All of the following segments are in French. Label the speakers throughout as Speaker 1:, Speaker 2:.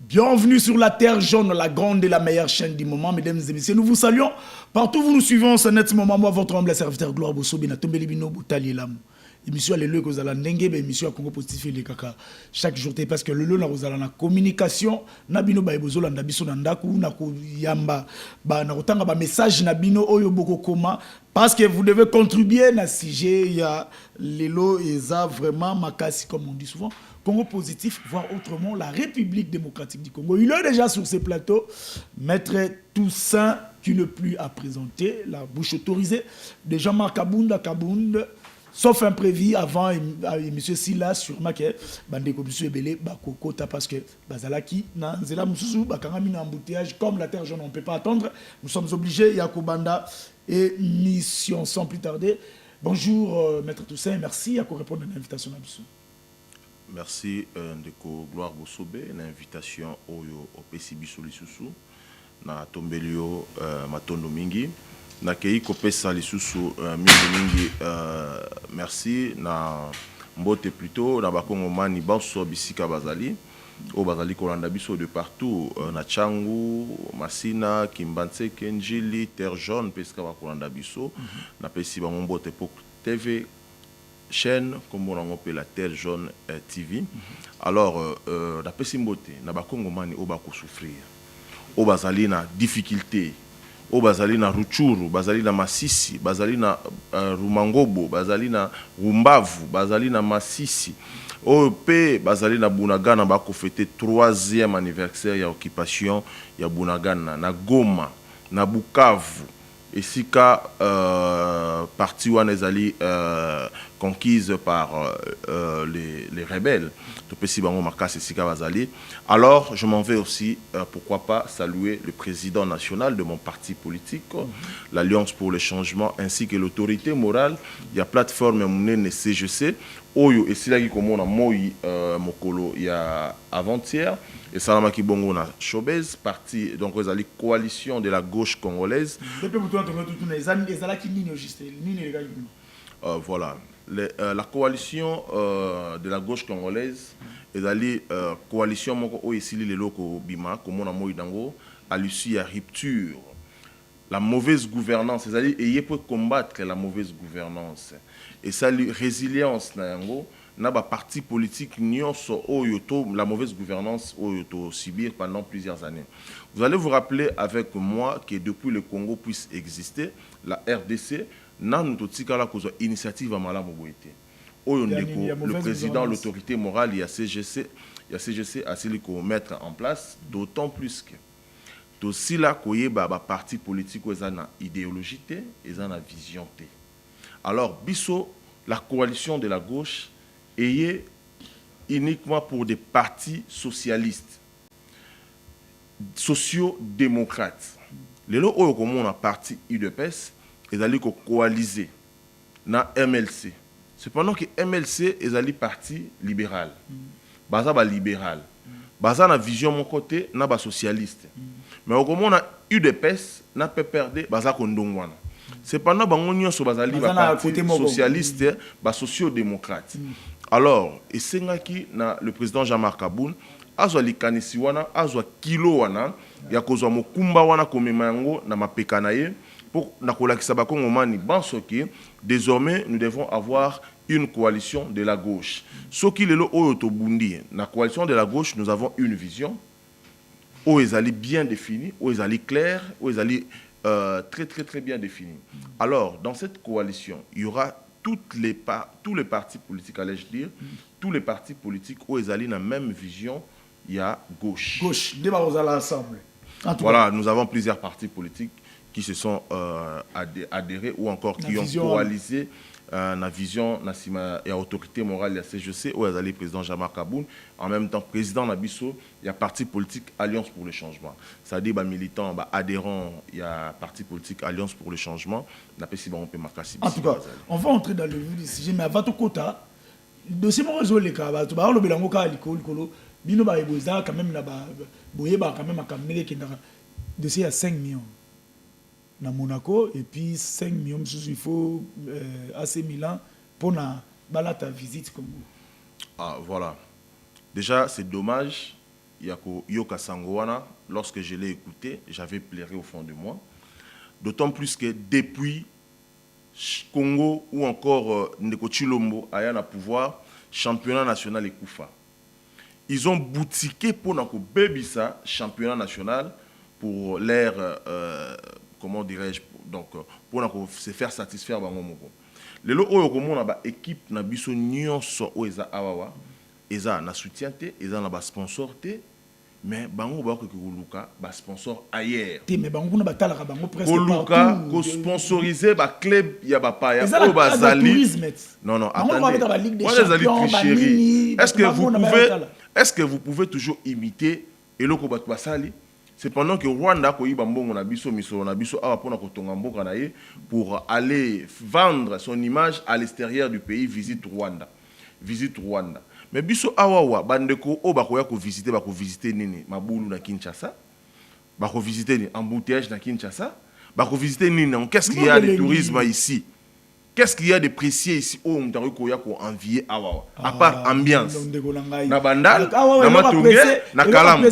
Speaker 1: Bienvenue sur la Terre jaune, la grande et la meilleure chaîne du moment, mesdames et messieurs. Nous vous saluons. Partout où vous nous suivons, en ce net moment, moi, votre humble serviteur Gloire Bosobi, na tombé libino boutali lam. Émission les que vous allez n'engue, émission à Congo Positif et les caca. Chaque jour, parce que le na vous allez la communication, nabino ba ebozo la ndabiso na ndaku na ko yamba ba na kotanga ba message nabino oyo boko koma parce que vous devez contribuer na sujet il y a lelo et ça vraiment makasi comme on dit souvent. Congo Positif, voire autrement la République démocratique du Congo. Il est déjà sur ces plateaux. Maître Toussaint, qui ne plus à présenter, la bouche autorisée de Jean-Marc Kabound, sauf imprévu avant M. Silas sur Maké, Bandeko M. Ebele, Bakokota, parce que Bazalaki, Nanzela Moussou, Bakarami na embouteillage, comme la terre jaune, on ne peut pas attendre. Nous sommes obligés, Yakobanda et mission sans plus tarder. Bonjour, Maître Toussaint, merci à répondre à l'invitation à Bissou.
Speaker 2: Merci Ndeko Gloire Bosobe, l'invitation au PCB Solisusu, na Tombelio Matondo Mingi, na Kei Kopesa Lisusu Mingi, merci, na Mbote plutôt, na Bakongo Mani Banso Bisika Bazali, au Bazali Kolanda Biso de partout, na Changu, Masina, Kimbanse, Kenjili, Terre Jaune, Peska Bakolanda Biso, na Pesi Bambote Pok TV, chaîne comme on appelle la Terre Jaune TV. Alors la Pessimbote na bakongo mani o bako souffrir o bazali na difficulté o bazali na Ruchuru bazali na Masisi bazali na Rumangobo bazali na Rumbavu bazali na Masisi o pe bazali na Bunagana bako fêter 3e anniversaire ya occupation ya Bunagana na Goma na Bukavu et si ka partie où on conquise par les rebelles, alors je m'en vais aussi, pourquoi pas, saluer le président national de mon parti politique, l'Alliance pour le changement, ainsi que l'autorité morale. Il y a plateforme Mounene CGC, Oyo et Silagi Komona Moyi Mokolo, il y a avant-hier. Et Salamaki Bongo na Chobez, parti, donc la coalition de la gauche congolaise. Voilà. La coalition de la gauche congolaise, et coalition Moko Oesili le Loko Bima, comme on a Moïdango, à l'issue à rupture. La mauvaise gouvernance, c'est-à-dire il peut combattre la mauvaise gouvernance. Et ça, la résilience, na ba parti politique nyonso oyoto la mauvaise gouvernance oyoto subir pendant plusieurs années. Vous allez vous rappeler avec moi que depuis le Congo puisse exister, la RDC n'a nous tikala cause initiative à malamu boité. Le président, l'autorité morale, il y a CGC à siliko mettre en place, d'autant plus que to sila koye ba parti politique ezana idéologie té, ezana vision té. Alors biso la coalition de la gauche est uniquement pour des partis socialistes, sociaux-démocrates. Les lots où on a parti UDPS, ils allaient coaliser na MLC. Cependant que MLC est allé parti libéral. Baza ba libéral. Baza na vision mon côté na ba socialiste. Mais au on a UDPS na peut perdre baza kondongwana. Cependant bangonyo so bazali ba parti socialiste ba socio-démocrate. Alors, et c'est na le président Jean-Marc Kabound azwa likanisi wana azwa kilo wana ya kozwa mokumba wana komema yango na mapeka na ye pour na kolakisa bakongo mani bansoki désormais nous devons avoir une coalition de la gauche. Soki lelo oyo to bundi na coalition de la gauche nous avons une vision où ils allaient bien définie, où ils allaient clair, où ils allaient très bien définie. Alors, dans cette coalition, il y aura tous les partis politiques, allais-je dire, tous les partis politiques où ils allaient dans la même vision, il y a gauche.
Speaker 1: Gauche, débat aux ensemble.
Speaker 2: Voilà, nous avons plusieurs partis politiques qui se sont adhérés ou encore qui ont coalisé la vision et l'autorité morale de la CGC, où ils allaient président Jean-Marc Kabound, en même temps président Nabiso, il y a parti politique Alliance pour le changement. C'est-à-dire militants, adhérents, il y a parti politique Alliance pour le changement. En
Speaker 1: tout cas, on va entrer dans le vif du sujet, mais à votre côté, de ces moments où les cas, tu vas le belango ka likolo likolo, bino ba eboza quand même na ba boye ba quand même akamele kendaka de ces 5 millions na Monaco et puis 5 millions il faut AC Milan pour ta visite comme
Speaker 2: Ah voilà. Déjà c'est dommage Yako Yoka Sangoana, lorsque je l'ai écouté, j'avais pleuré au fond de moi. D'autant plus que depuis Congo ou encore Ndeko Chilombo, Ayana pouvoir, championnat national et Koufa. Ils ont boutiqué pour Nako Bebisa, championnat national, pour l'air, comment dirais-je, donc pour Nako se faire satisfaire. Les lots où on a équipe na biso nyonso o eza awawa, eza na soutien te, eza na ba sponsor te, mais bango ba ko luka ba sponsor ailleurs.
Speaker 1: Te mais bango na batala ka bango presque
Speaker 2: luka ko sponsoriser ba club ya ba pa ya o ba zali. Non non, attendez. Est-ce que vous pouvez toujours imiter et le ko ba basali? C'est pendant que Rwanda ko yiba mbongo na biso misolo na biso awa pona ko tonga mboka na ye pour aller vendre son image à l'extérieur du pays. Visite Rwanda. Mais biso awawa bandeko o bakoya ko visiter nini mabulu na Kinshasa, bako visiter ni embouteillage na Kinshasa, bako visiter nini. Qu'est-ce qu'il y a de tourisme ici? Qu'est-ce qu'il y a de précieux ici au Mtaro koya ko envier awawa à part ambiance na bandal na matunge na kalamu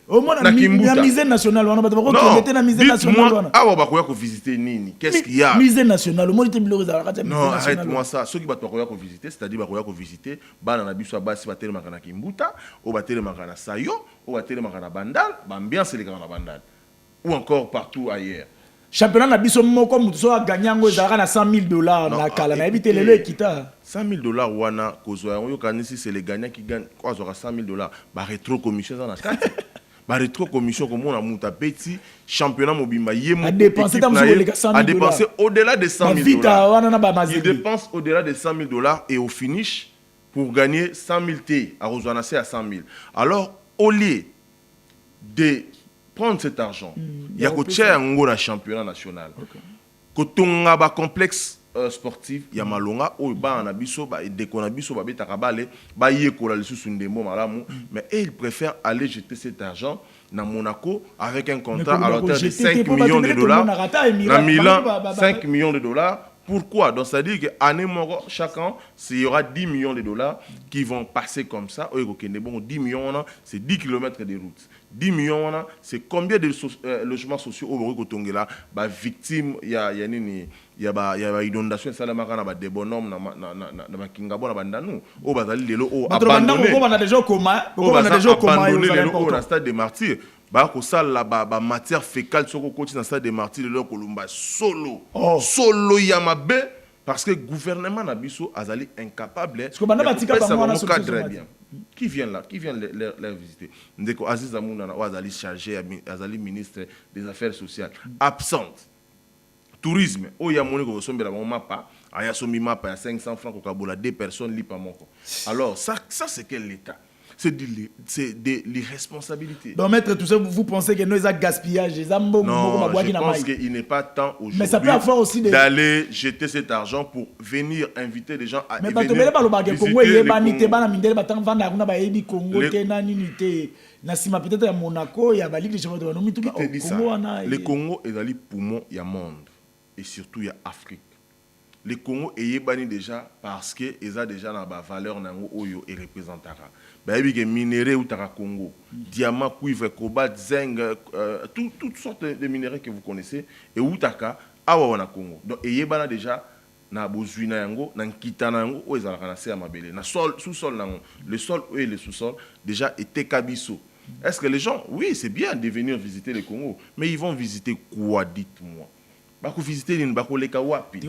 Speaker 1: au moins la musée national on va pas na musée national
Speaker 2: awa bakoya ko visiter nini. Qu'est-ce qu'il y a
Speaker 1: musée national au moins te biloko za kati
Speaker 2: non arrête-moi ça. Ceux qui bakoya ko visiter, c'est-à-dire bakoya ko visiter bana na biso basi batele makana Kimbuta ou batele makana Sayo ou batele makana bandal ambiance les grands bandal ou encore partout ailleurs.
Speaker 1: Championnat na biso moko mutu so ganyango ezalaka na $100,000 na kala na ebite lelo ekita
Speaker 2: $100,000 wana kozwa yango yokanisi c'est les gagnants qui gagnent quoi azwaka $100,000 ba rétro commission za na kati ba rétro commission komona muta petit championnat mobimba yemo
Speaker 1: a dépenser
Speaker 2: au-delà de $100,000. Il dépense au-delà de $100,000 et au finish pour gagner 100,000 T à Rosanacé à 100,000. Alors au lieu de prendre cet argent, il y a un championnat national. Quand on a un complexe sportif, il y a malonga ou ba na biso ba dekona biso ba beta kabale ba yekola le sous ndembo malamu, mais ils préfèrent aller jeter cet argent na Monaco avec un contrat à l'auteur de $5 millions. Na Milan, $5 millions. Pourquoi? Donc, ça dit qu'à chaque an, il y aura $10 millions qui vont passer comme ça. 10 millions, c'est 10 km de route. 10 millions, c'est combien de logements sociaux au Kotongela, victimes, il y a inondation, ça a des bonhommes, na Kingabo, na Bandanu, au Bazali, les lots abandonnés. On a déjà abandonné les lots au stade des martyrs. La matière fécale sur le côté dans stade des martyrs de leur Columba solo yamabe parce que le gouvernement nabiso azali incapable qui vient les visiter. Ndeko Aziz Amouna azali chargé azali ministre des affaires sociales absente. Tourisme o ya moni ko sombela mapa aya sombi mapa ya 500 francs ko kabola 2 personnes li pa moko. Alors ça c'est quel l'état? C'est de l'irresponsabilité.
Speaker 1: Donc, maître, tout ça, vous pensez que nous avons gaspillage?
Speaker 2: Non, je pense qu'il n'est pas temps aujourd'hui d'aller jeter cet argent pour venir inviter des gens à venir visiter le Congo est dans les poumons, il y a monde. Et surtout, il y a Afrique. Le Congo est banni déjà parce qu'ils ont déjà la valeur et représentera. Les minéraux au Congo, diamant, cuivre, cobalt, zinc, toutes sortes de minéraux que vous connaissez, et Outaka, awa Congo. Donc, il y a déjà na bozuina yango, na kitana yango, ou ezalaka na se amabele, na sol, sous-sol nango, le sol et le sous-sol déjà était kabiso. Est-ce que les gens, oui, c'est bien de venir visiter le Congo, mais ils vont visiter quoi, dites-moi? Bako visiter ni bako leka wapi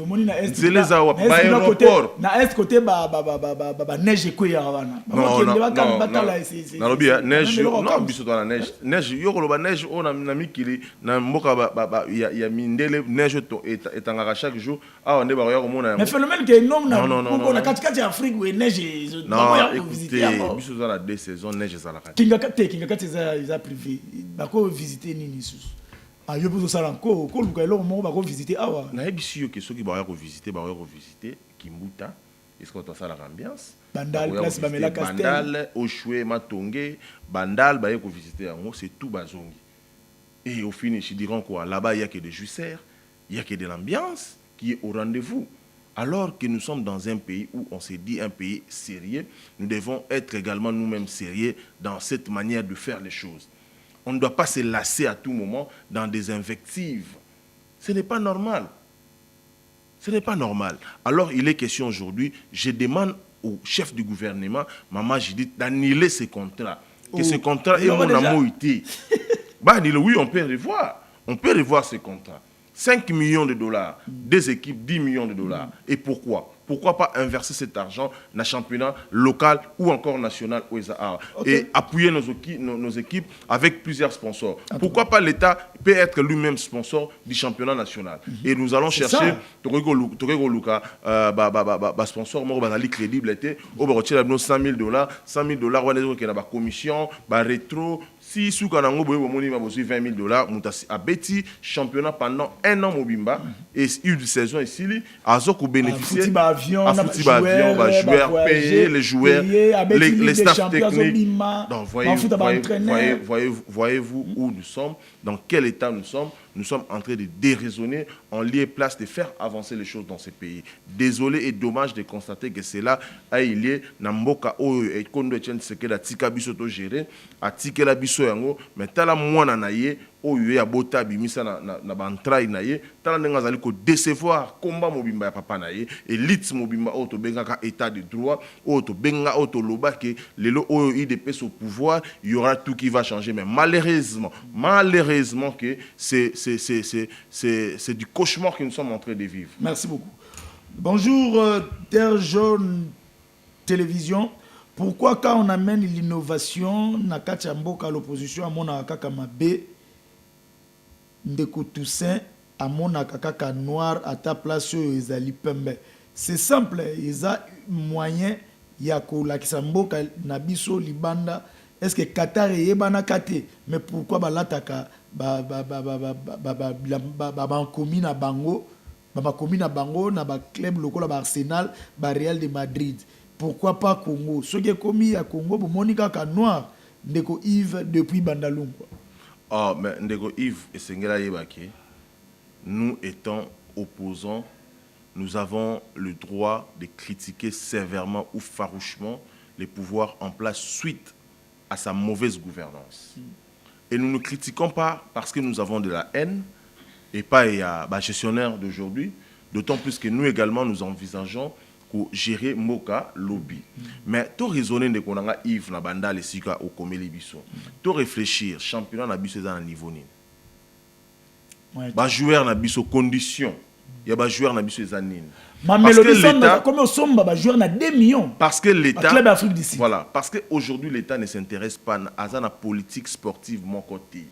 Speaker 2: zeleza wapi ba aéroport
Speaker 1: na est côté ba neige ko ya wana
Speaker 2: na lobi neige non biso dans la neige yoko ba neige on na mikili na mboka ya mindele neige to etangaka chaque jour ah on ba ya komona
Speaker 1: mais phénomène que non na katikati ya Afrique où neige
Speaker 2: non écoutez biso dans la 2 saisons neige za la kati
Speaker 1: kinga kati za privé bako visiter nini sous yo pour ça encore ko luka lo mo ba ko visiter awa
Speaker 2: na ebisi yo ke soki ba ya ko visiter Kimbuta est-ce qu'on ça la ambiance
Speaker 1: Bandal place Bamela Castel
Speaker 2: Bandal Oshwe Matonge Bandal ba ya ko visiter yango c'est tout bazongi et au finish ils diront quoi là-bas il y a que des jusseurs il y a que de l'ambiance qui est au rendez-vous Alors que nous sommes dans un pays où on s'est dit un pays sérieux, nous devons être également nous-mêmes sérieux dans cette manière de faire les choses. On ne doit pas se lasser à tout moment dans des invectives. Ce n'est pas normal. Ce n'est pas normal. Alors, il est question aujourd'hui, je demande au chef du gouvernement, Maman Judith, d'annuler ces contrats. Que ce contrat est mon amour. Oui, on peut revoir. On peut revoir ces contrats. 5 millions de dollars, des équipes, 10 millions de dollars. Et pourquoi? Pourquoi pas inverser cet argent dans le championnat local ou encore national au Ezahara et appuyer nos équipes avec plusieurs sponsors. Pourquoi pas l'État peut être lui-même sponsor du championnat national. Et nous allons chercher sponsor crédible, 100 000 dollars, 100 000 dollars, on a une commission, rétro. Si sous Kanango Boy 20 000 dollars, Moutasi a bêti championnat pendant un an Mobimba et une saison ici, Azoko bénéficier à joueurs, payer les joueurs, les staffs techniques. Donc voyez-vous où nous sommes, dans quel état nous sommes. Nous sommes en train de déraisonner en lieu et place de faire avancer les choses dans ces pays. Désolé et dommage de constater que c'est là il y a Namboka et Kondo Etienne Sekeda Tika Biso to gérer, a Tika la Biso yango, mais tala mwana na ye oyo ya bota bimisa na bantraille na ye, tala ndenga zali ko décevoir combat mobimba ya papa na ye, élite mobimba auto benga ka état de droit, auto benga auto loba que lelo oyo IDP au pouvoir, il y aura tout qui va changer, mais malheureusement que c'est du cauchemar que nous sommes en train de vivre.
Speaker 1: Merci beaucoup. Bonjour, Terre Jaune Télévision. Pourquoi quand on amène l'innovation, na Kachamboka l'opposition à mon akaka mabe, ndeko Toussaint à mon akaka noir à ta place sur Ezali Pembe. C'est simple, il y a moyen yako la Kisamboka nabiso libanda. Est-ce que Qatar est banakate? Mais pourquoi balataka commune à Bango, commune à Bango, na club local à Arsenal, Real de Madrid? Pourquoi pas Congo? Ce qui est commis à Congo, Monica Noir, Ndeko Yves depuis Bandalung.
Speaker 2: Ah, mais Ndeko Yves et Sengela Yebake, nous étant opposants, nous avons le droit de critiquer sévèrement ou farouchement les pouvoirs en place suite à sa mauvaise gouvernance. Et nous ne critiquons pas parce que nous avons de la haine et pas les gestionnaires d'aujourd'hui, d'autant plus que nous également nous envisageons pour gérer Moka Lobby. Mais tout raisonner de qu'on a Yves na banda les sika au Komeli Bisso. Tout réfléchir, championnat na biso dans un niveau ni. Ba joueur na biso condition. Il y a ba joueur na biso zanine.
Speaker 1: Parce que l'État, comme on sommes joueur na 2 millions.
Speaker 2: Parce que l'État,
Speaker 1: voilà,
Speaker 2: parce qu'aujourd'hui l'État ne s'intéresse pas à la politique sportive mon côté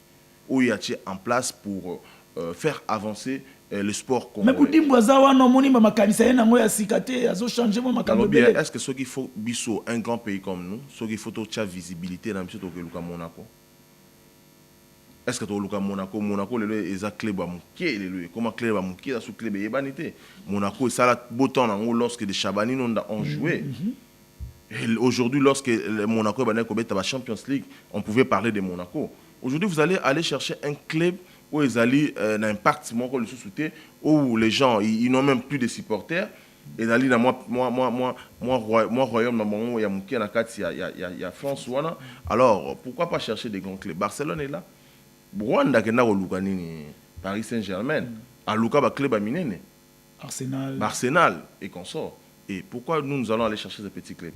Speaker 2: où il y a en place pour faire avancer le sport congolais.
Speaker 1: Mais pour dire
Speaker 2: est-ce que ce qu'il faut biso un grand pays comme nous, ce qu'il faut toute visibilité dans le Monaco? Est-ce que tu as Monaco? Monaco, c'est un club qui comment club qui est sous club et Monaco, c'est la beau temps lorsque les Chabani ont joué. Aujourd'hui, lorsque Monaco est la Champions League, on pouvait parler de Monaco. Aujourd'hui, vous allez aller chercher un club où ils allaient un impact où les gens ils n'ont même plus de supporters. Et dans royaume, il y a France. Alors, pourquoi pas chercher des grands clubs? Barcelone est là. Rwanda kena Lukanini, Paris Saint-Germain, à Luka ba club aminene, Arsenal et consorts. Et pourquoi nous allons aller chercher ces petits clubs?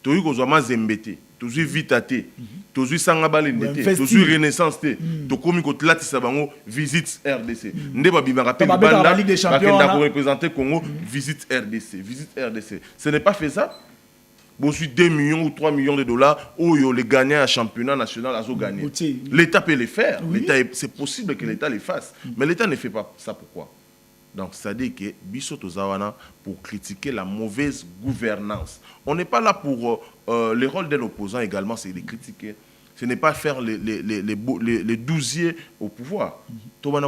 Speaker 2: Tozu kozoma Zembete, tozu Vitate, tozu Sangabalendete, tozu Renaissance te, to komi ko tlatisa bango visite RDC. Nde ba bimaka pe banda ba kenda ko représenter Congo visite RDC. Ce n'est pas faisable. Bon, 2 millions ou 3 millions de dollars, où les gagnants à championnat national à gagner. L'État peut les faire. Oui. C'est possible que l'État les fasse. Mais l'État ne fait pas ça. Pourquoi? Donc, ça dit que Biso Tozawana pour critiquer la mauvaise gouvernance. On n'est pas là pour... le rôle d'un opposant également, c'est de critiquer. Ce n'est pas faire les douziers au pouvoir. Non,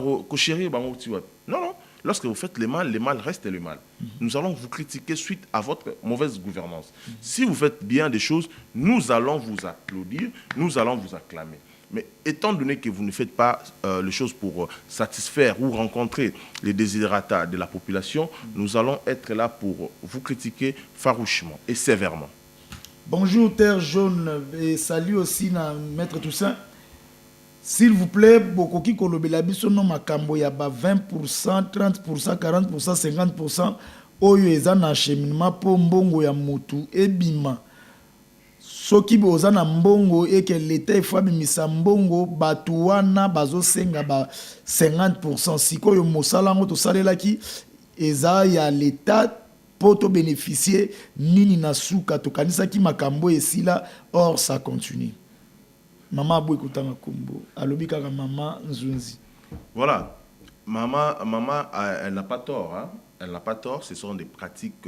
Speaker 2: non. Lorsque vous faites le mal reste le mal. Nous allons vous critiquer suite à votre mauvaise gouvernance. Si vous faites bien des choses, nous allons vous applaudir, nous allons vous acclamer. Mais étant donné que vous ne faites pas les choses pour satisfaire ou rencontrer les desiderata de la population, nous allons être là pour vous critiquer farouchement et sévèrement.
Speaker 1: Bonjour Terre Jaune et salut aussi na Maître Toussaint. S'il vous plaît, bokoki kolobela biso no makambo ya ba 20%, 30%, 40%, 50% oyo eza na cheminement po mbongo ya mutu ebima. Soki boza na mbongo et que l'État faut bimisa mbongo batu wana bazo senga ba 50%. Sikoyo mosala ngo to salelaki eza ya l'État pour bénéficier nini na suka to kanisa ki makambo esila or ça continue. Maman abou ekutanga kombo alobi kaka maman Nzunzi.
Speaker 2: Voilà, maman elle n'a pas tort, hein? Elle n'a pas tort. Ce sont des pratiques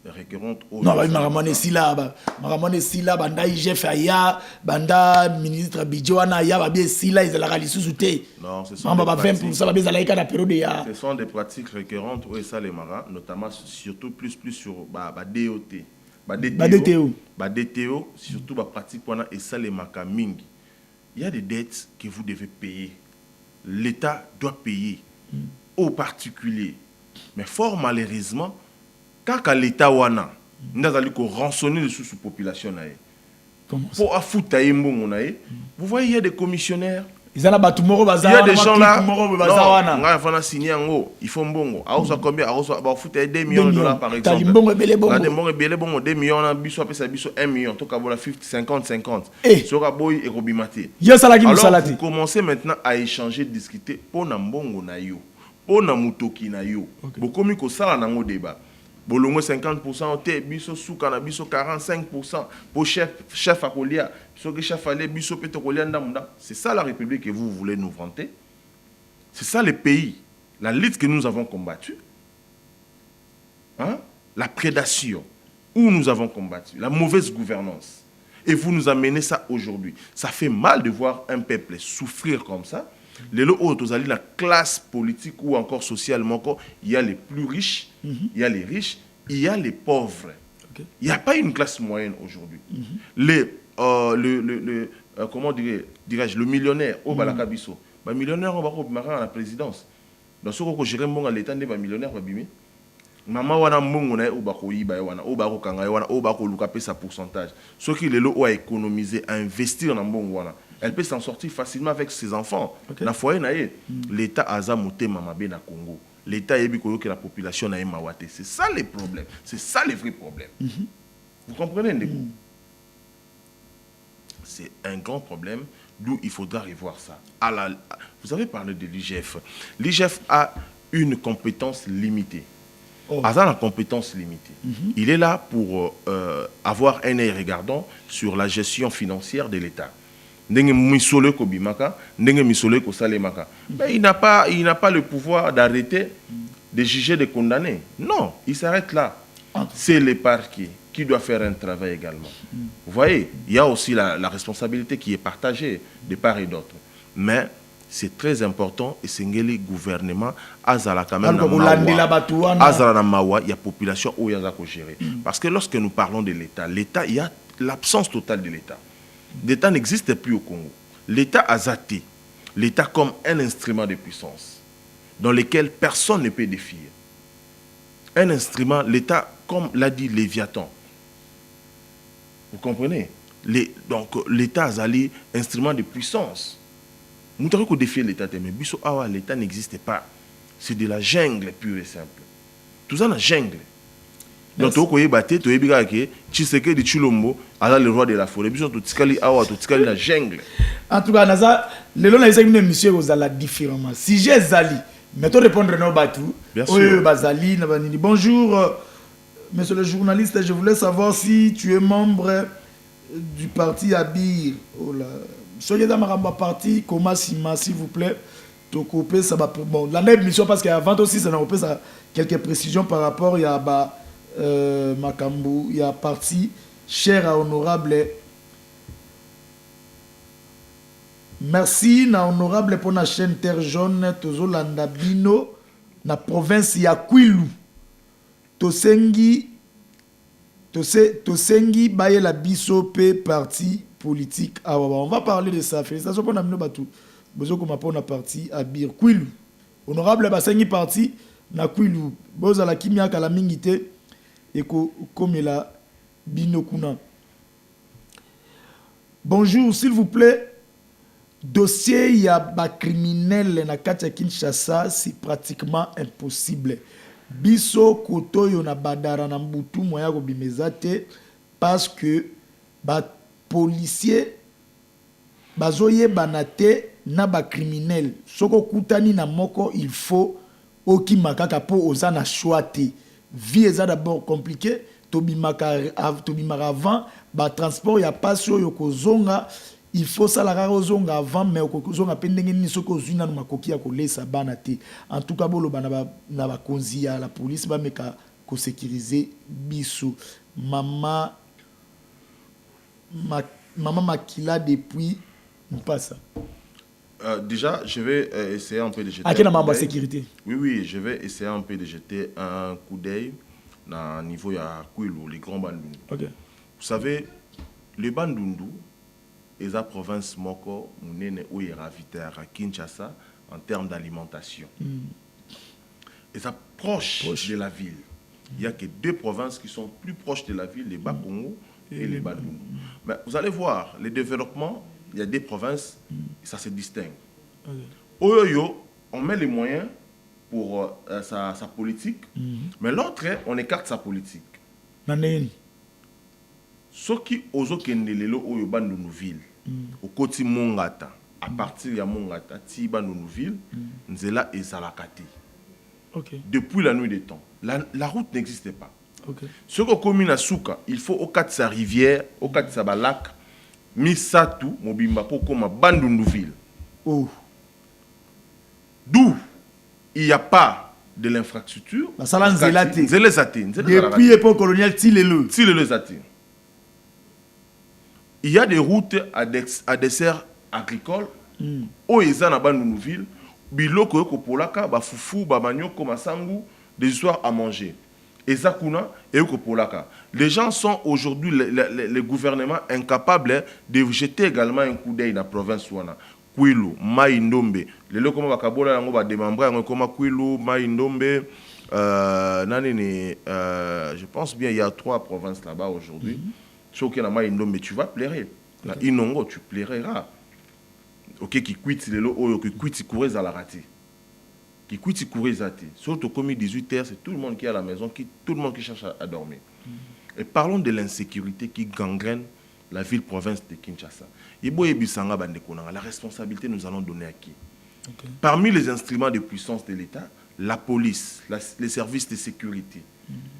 Speaker 2: récurrentes.
Speaker 1: Non, maramane sila banda IGF aya banda ministre Bidjoana ya ba bien sila izala lisusu te.
Speaker 2: Non, ce sont des pratiques.
Speaker 1: 20% ba bien zala na période ya.
Speaker 2: Ce sont des pratiques récurrentes où ça les marins, notamment surtout plus sur DOT. DTO, surtout la pratique pendant et ça les makamingi. Il y a des dettes que vous devez payer. L'État doit payer aux particuliers. Mais fort malheureusement, quand l'État wana, nous allons rançonner les sous-populations. Pour affouter vous voyez, il y a des commissionnaires. Il y a des gens là, il faut mbongo. Alors combien? Alors 2 millions de dollars par exemple. 2 millions, 1 million. Donc 50-50. Alors vous commencez maintenant à échanger, discuter pour na mbongo na yo, pour na mutoki na yo. Beaucoup mi ko sala nango débat. Bolongo 50%, te biso souka na biso 45% pour chef à Kolia. C'est ça la République que vous voulez nous vanter. C'est ça le pays, la lutte que nous avons combattue. Hein? La prédation, où nous avons combattu, la mauvaise gouvernance. Et vous nous amenez ça aujourd'hui. Ça fait mal de voir un peuple souffrir comme ça. Les autres, la classe politique ou encore socialement, il y a les plus riches, il y a les riches, il y a les pauvres. Il n'y a pas une classe moyenne aujourd'hui. Comment dirais-je, le millionnaire au Balakabiso. Le millionnaire, on va remarquer à la présidence. Dans ce que je dirais, l'État n'est pas millionnaire. Maman wana mbongo na o bako yiba wana o bako kanga wana o bako lukape sa pourcentage. Ce qui le lot a économisé, à investir dans mbongo wana. Elle peut s'en sortir facilement avec ses enfants. Na foyer na ye, l'État aza moté mamabe na Congo. L'État yebi koyo que la population na mawate. C'est ça les problèmes. C'est ça les vrais problèmes. Vous comprenez Ndeko? C'est un grand problème d'où il faudra revoir ça. Vous avez parlé de l'IGF. L'IGF a une compétence limitée. Azan a compétence limitée. Il est là pour avoir un œil regardant sur la gestion financière de l'État. Mais il n'a pas le pouvoir d'arrêter, de juger, de condamner. Non, il s'arrête là. C'est le parquet qui doit faire un travail également. Vous voyez, il y a aussi la responsabilité qui est partagée de part et d'autre. Mais c'est très important et c'est le gouvernement azala quand même azala na mawa, il y a population où il y a gérer. Parce que lorsque nous parlons de l'État, il y a l'absence totale de l'État. L'État n'existe plus au Congo. L'État a zaté. L'État comme un instrument de puissance dans lequel personne ne peut défier. Un instrument, l'État, comme l'a dit Léviathan. Vous comprenez? Donc l'État a zali instrument de puissance. Nous devons défier l'État, mais l'État n'existe pas. C'est de la jungle pure et simple. Tout ça, la jungle. Donc, tu as battu, tu as dit que Tshisekedi Tshilombo est le roi de la forêt. Tu as la jungle.
Speaker 1: En tout cas, le long de une émission, vous allez différemment. Si j'ai Zali, mais tu répondre à nos battus.
Speaker 2: Bien sûr.
Speaker 1: Bonjour, monsieur le journaliste. Je voulais savoir si tu es membre du parti Abir. Oh là. Soyez dans ma partie, comment s'il vous plaît, Tokopé, ça va. Bon, la même mission, parce qu'avant aussi, ça n'a pas quelques précisions par rapport à Makambu, il y a parti cher à honorable. Merci, na honorable pour la chaîne Terre Jaune, Tozo Landabino, na province ya Kwilu. Tosengi, baye la biso pe parti. politique. Ah, on va parler de ça. Félicitations pour nous battu. Besoin qu'on m'appelle na parti à Bir Kwilu. Honorable Basengi parti na Kwilu. Boza la kimia kala mingite et comme la binokuna. Bonjour, s'il vous plaît. Dossier ya ba criminel na kati Kinshasa, c'est pratiquement impossible. Biso koto yo na badara na mbutu moya ko bimezate parce que ba policier bazoye banate na ba criminel. Soko kutani na moko il faut oki makaka po ozana choate. Vie eza d'abord compliqué, tobimaka avant ba transport ya pasio yo kozonga. Il faut ça la razonga avant mais kozonga pendenge ni soko zuna no makoki ya kolesa banate. En tout cas bolo bana na ba konzi ya la police ba meka ko sécuriser biso. Maman Makila depuis Mpassa.
Speaker 2: Déjà, je vais essayer un peu de jeter.
Speaker 1: À quel moment la sécurité?
Speaker 2: Oui, je vais essayer un peu de jeter un coup d'œil au niveau de Kwilu, les grands Bandundu.
Speaker 1: Okay.
Speaker 2: Vous savez, les Bandundu, et la province Moko, nous sommes ravitaires à Kinshasa en termes d'alimentation. Et ça proche de la ville. Il n'y a que deux provinces qui sont plus proches de la ville, les Bas-Congo et les Bandundu. Mais vous allez voir, le développement, il y a des provinces, ça se distingue. Oyoyo, on met les moyens pour sa politique, mais l'autre, on écarte sa politique. Ce qui ozo kendelelo oyo Bandundu ville, au côté Mongata, à partir de Mongata, ti Bandundu ville, nzela ezalakati. Depuis la nuit des temps, la route n'existait pas. Ce qu'on commune à Souka, il faut au cas de sa rivière, au cas de sa lac, Misatu, Mobimba Pokoma, Bandundu ville. D'où il n'y a pas de l'infrastructure.
Speaker 1: Depuis l'époque coloniale,
Speaker 2: il y a des routes à dessert agricole. Où ils sont à Bandundu ville, biloko kopolaka, ba fufu, ba manioko, masangu, des histoires à manger. Et Zakuna et Kopolaka. Les gens sont aujourd'hui, les gouvernements incapables de jeter également un coup d'œil dans la province Wana. Kwilu, Maïndombe. Les locaux Makabola va démembrer comme Kwilu, Maïndombe. Je pense bien il y a 3 provinces là-bas aujourd'hui. Sauf que dans Maïndombe, tu vas pleurer. Dans Inongo, tu pleureras. Ok, qui quitte les lots, qui quitte courir à la raté. Qui quitte courir à surtout comme 18h, c'est tout le monde qui est à la maison, tout le monde qui cherche à dormir. Et parlons de l'insécurité qui gangrène la ville-province de Kinshasa. La responsabilité, nous allons donner à qui? Parmi les instruments de puissance de l'État, la police, les services de sécurité,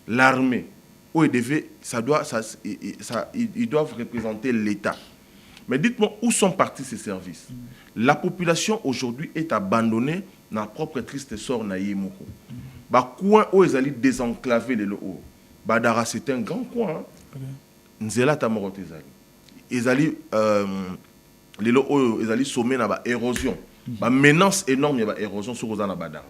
Speaker 2: l'armée, ils doivent représenter l'État. Mais dites-moi, où sont partis ces services? La population aujourd'hui est abandonnée dans leur propre triste sort na yemoko. Ba coin où ils allaient désenclaver les lots. Badara c'est un grand coin. Nzela tamorote ezali. Ils allaient les lots ils allaient sommer na ba érosion. Ba menace énorme ba érosion sur Ozana Badara.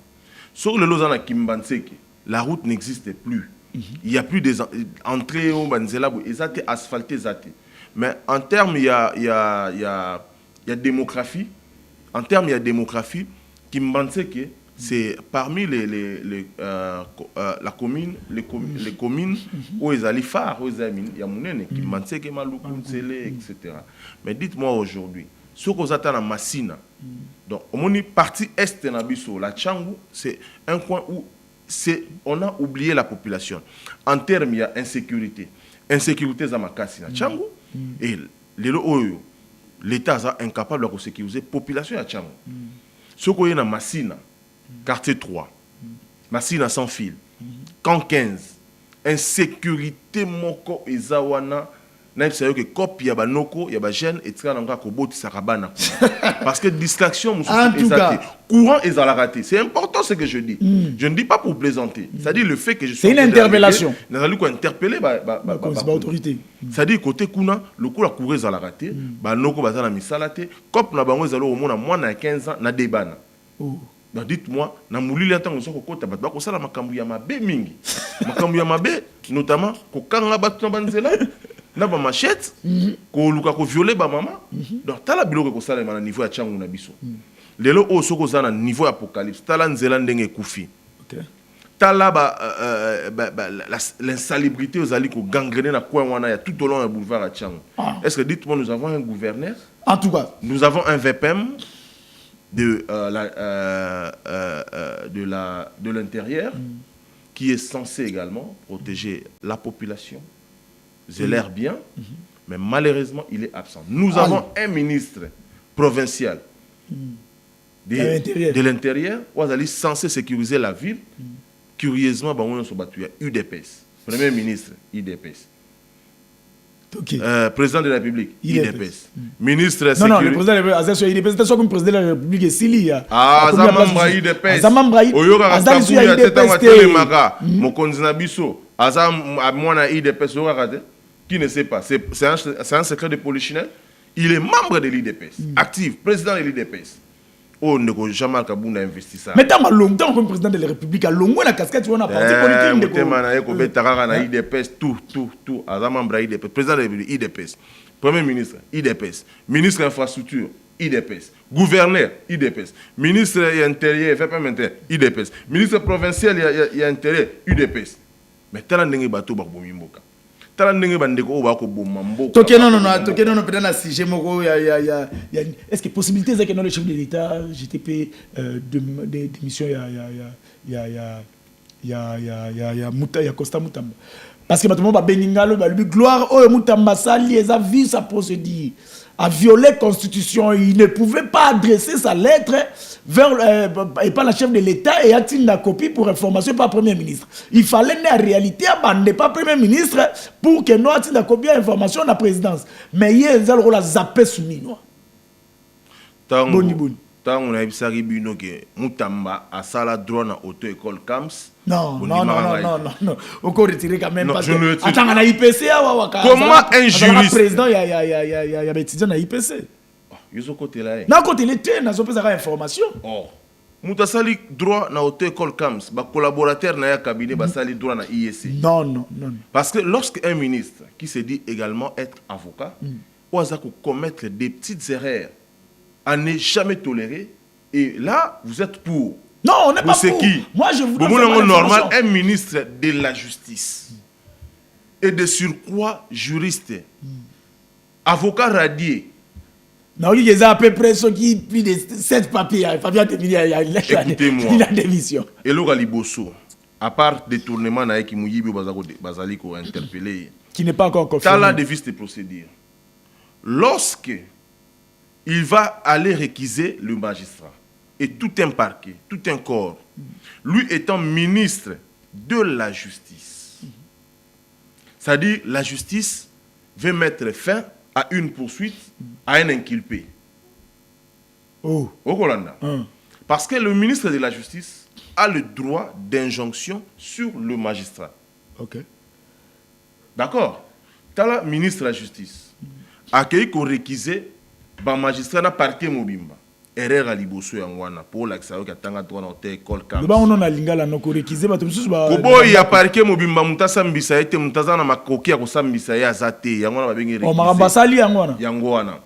Speaker 2: Sur le Lozana Kimbanseke, la route n'existe plus. Il y a plus des entrées au Banzela où ils étaient asphaltés zaté. Mais en termes il y a démographie. En termes il y a démographie. Kimbanseke, c'est parmi la commune, les communes où ils allaient faire, où ils allaient, il y a Mounene, Kimbanseke, Maluku, Nzele, etc. Mais dites-moi aujourd'hui, ce qu'on attend à Massina, donc on est partie est de Nabiso, la Tchangou, c'est un coin où on a oublié la population. En termes, il y a insécurité. Insécurité Zamakasi, la Tchangou, et l'État est incapable de sécuriser la population à Tchangou. Ce qu'on a à Massina, quartier 3, Massina sans fil, camp 15, insécurité moko et zawana, n'a pas que copie ya banoko, ya ba jeune et tra nanga ko boti sarabana. Parce que distraction courant et raté. C'est important ce que je dis. Je ne dis pas pour plaisanter. C'est-à-dire le fait que je suis
Speaker 1: c'est une interpellation.
Speaker 2: N'a fallu quoi interpeller
Speaker 1: autorité.
Speaker 2: C'est-à-dire côté kuna le coup la courir à la raté, banoko bazana misalate, cop na bango zalo au moins na 15 ans na debana. Ben dites-moi, na moulili atango soko kota bat ba ko sala makambu ya mabe mingi. Makambu ya mabe notamment ko kanga batu na banzela. na ba machette ko luka ko violer ba maman donc tala biloko ko sala na niveau ya changu na biso lelo o soko za na niveau ya apocalypse tala nzela ndenge kufi tala l'insalubrité aux alliés qui gangréné dans coin wana, tout au long du boulevard à Tchang. Est-ce que dites-moi, nous avons un gouverneur?
Speaker 1: En tout cas,
Speaker 2: nous avons un VPM de l'intérieur qui est censé également protéger la population, zéler bien, mais malheureusement il est absent. Nous avons un ministre provincial de l'intérieur, qui est censé sécuriser la ville. Curieusement, on a UDPS. Premier ministre, IDPS. Président de la République, IDPS. Ministre de la Sécurité.
Speaker 1: Non, le président de la République, IDPS, c'est comme président de la République et Sili.
Speaker 2: Ah, ça membre IDPS. Oyoka Kastakou, ya teta matele maka. Mokonzina biso. Aza mwana IDPS, qui ne sait pas. C'est un secret de polichinelle. Il est membre de l'IDPS. Actif, président de l'IDPS. Oh, ne ko jamais Kabunda investi ça.
Speaker 1: Mais tant longtemps comme président de la République, à longtemps la casquette tu vois na parti politique
Speaker 2: de ko. Betara na IDPS tout. Azama membre IDPS, président de la République IDPS, premier ministre IDPS, ministre infrastructure IDPS, gouverneur IDPS, ministre intérieur IDPS, ministre provincial y intérieur UDPS. Mais tant ndenge bato ba bomimboka.
Speaker 1: Est-ce que possibilité c'est que dans le chef de l'État GTP démission il y a Costa Mutamba parce que maintenant ba beningalo ba lui gloire oh Mutamba sali les a vu sa procédure a violé la Constitution, il ne pouvait pas adresser sa lettre vers et pas la chef de l'État et a-t-il la copie pour information par Premier ministre. Il fallait en réalité abandonner pas Premier ministre pour que nous a-t-il la copie d'information de la présidence. Mais il y a un rôle à zapper sous minois.
Speaker 2: Boni. Tant on a eu ça bino que Mutamba a sala droit na auto-école CAMS.
Speaker 1: Non. Encore retiré quand même parce que attends on a IPC
Speaker 2: comment un juriste
Speaker 1: président il y a étudiant na IPC.
Speaker 2: Yo côté là.
Speaker 1: Na côté l'été na so pesa information.
Speaker 2: Oh. Mutasali droit na auto-école CAMS, ba collaborateur na ya cabinet ba sali droit na IEC.
Speaker 1: Non.
Speaker 2: Parce que lorsqu'un ministre qui se dit également être avocat, osa commettre des petites erreurs à ne jamais tolérer. Et là, vous êtes pour.
Speaker 1: Non, on n'est pas pour.
Speaker 2: Qui?
Speaker 1: Moi, je vous
Speaker 2: donne normal, un ministre de la justice et de surcroît juriste, avocat radié.
Speaker 1: Non, il y a à peu près ceux qui plus de 7 papiers.
Speaker 2: Écoutez-moi.
Speaker 1: Il a démission.
Speaker 2: Et le Galiboso, à part détournement, qui m'a interpellé.
Speaker 1: Qui n'est pas encore confirmé.
Speaker 2: T'as la devise de procédure. Lorsque il va aller réquiser le magistrat et tout un parquet, tout un corps, lui étant ministre de la justice. C'est-à-dire la justice veut mettre fin à une poursuite à un inculpé.
Speaker 1: Oh.
Speaker 2: Au Kolanda. Parce que le ministre de la justice a le droit d'injonction sur le magistrat.
Speaker 1: Ok.
Speaker 2: D'accord. Tu as le ministre de la justice accueilli qu'on réquisait le magistrat na parquet mobimba. Erreur à liboso yangwana pour l'accès à tanga droit dans école CAMS.
Speaker 1: On a lingala no ko réquisé ba tumsusu ba.
Speaker 2: Kobo ya parquet mobimba mutasa mbisa ete mutaza na makoki ya kosambisa ya zate yangwana ba bengi réquisé.
Speaker 1: O marambasali yangwana.
Speaker 2: Yangwana.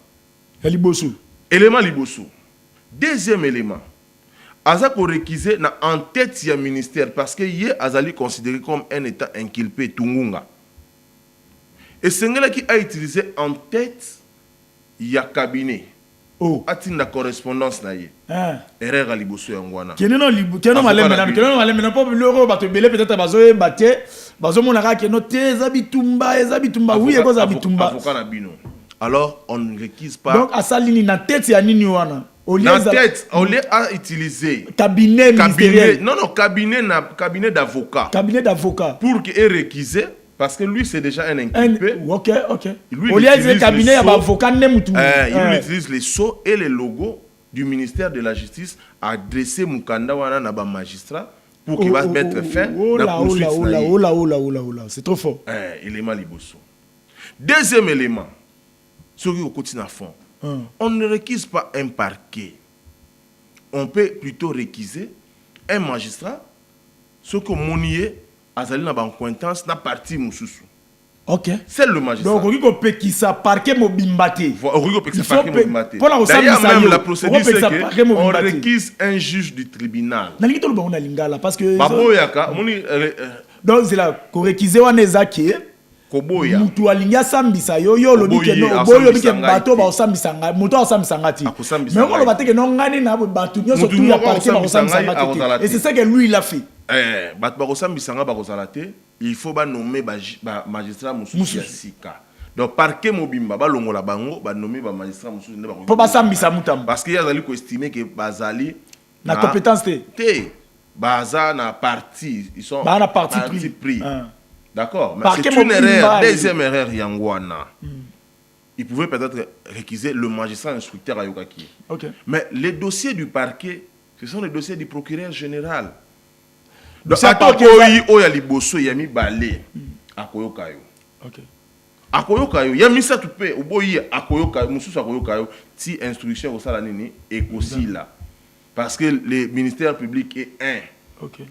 Speaker 1: Ya liboso.
Speaker 2: Élément liboso. Deuxième élément. Aza ko réquisé na en tête du ministère parce que yé azali considéré comme un état inculpé tungunga. Et Sengela qui a utilisé en tête ya cabinet.
Speaker 1: Oh.
Speaker 2: Atinda correspondance na ye. Erreur à liboso yangwana.
Speaker 1: Kenono malemena po loro bato belé peut-être bazo baté bazo monaka keno teza bitumba oui eko za bitumba.
Speaker 2: Avocat na bino. Alors on ne réquise pas.
Speaker 1: Donc asalini na tête ya nini wana.
Speaker 2: Na tête, on a utilisé
Speaker 1: cabinet ministériel.
Speaker 2: Non, cabinet d'avocat.
Speaker 1: Cabinet d'avocat.
Speaker 2: Pour qu'il ait réquisé, parce que lui c'est déjà un inculpé.
Speaker 1: Ok.
Speaker 2: Lui,
Speaker 1: il utilise cabinet d'avocat
Speaker 2: il utilise les sceaux et les logos du ministère de la Justice adressé Mukanda wana na ba magistrat pour qu'il va mettre fin à la poursuite.
Speaker 1: C'est trop fort.
Speaker 2: Élément liboso. Deuxième élément, ce qui continue à fond. On ne réquise pas un parquet. On peut plutôt réquiser un magistrat, ce que Monier a zali na ba acquaintance na parti mususu.
Speaker 1: Ok.
Speaker 2: C'est le magistrat.
Speaker 1: Donc, on peut qui ça parquet mobimbate.
Speaker 2: D'ailleurs, même la procédure, c'est qu'on réquise un juge du tribunal.
Speaker 1: Parce que. Donc, c'est là, qu'on réquise un ezaki.
Speaker 2: Koboya.
Speaker 1: Mutu alinga sambisa yo lobi ke no boyo lobi ke bato ba osambisa nga mutu osambisa ngati mais on lo bateke no ngani na bato nyoso tout ya parti ba osambisa ngati et c'est ça que lui il a fait
Speaker 2: bato ba osambisa nga ba kozalate il faut ba nommer ba magistrat mususu ya sika donc parquet mobimba ba longola bango ba nommer ba magistrat mususu ne ba
Speaker 1: pour ba sambisa mutamba
Speaker 2: parce qu'il y a zali ko estimer que bazali
Speaker 1: na compétence te
Speaker 2: baza na parti ils sont
Speaker 1: ba na parti pris.
Speaker 2: D'accord, mais c'est une erreur, deuxième erreur, Yangwana. Il pouvait peut-être réquiser le magistrat instructeur à Yokaki.
Speaker 1: Okay.
Speaker 2: Mais les dossiers du parquet, ce sont les dossiers du procureur général. Donc, à Tokoyi, Oyali Bosso, Yami Balé, à Koyokayo. À Koyokayo, Yami Satoupé, Oboyi, à Koyokayo, Moussous à Koyokayo, si instruction au Salanini, et aussi là. Parce que le ministère public est un.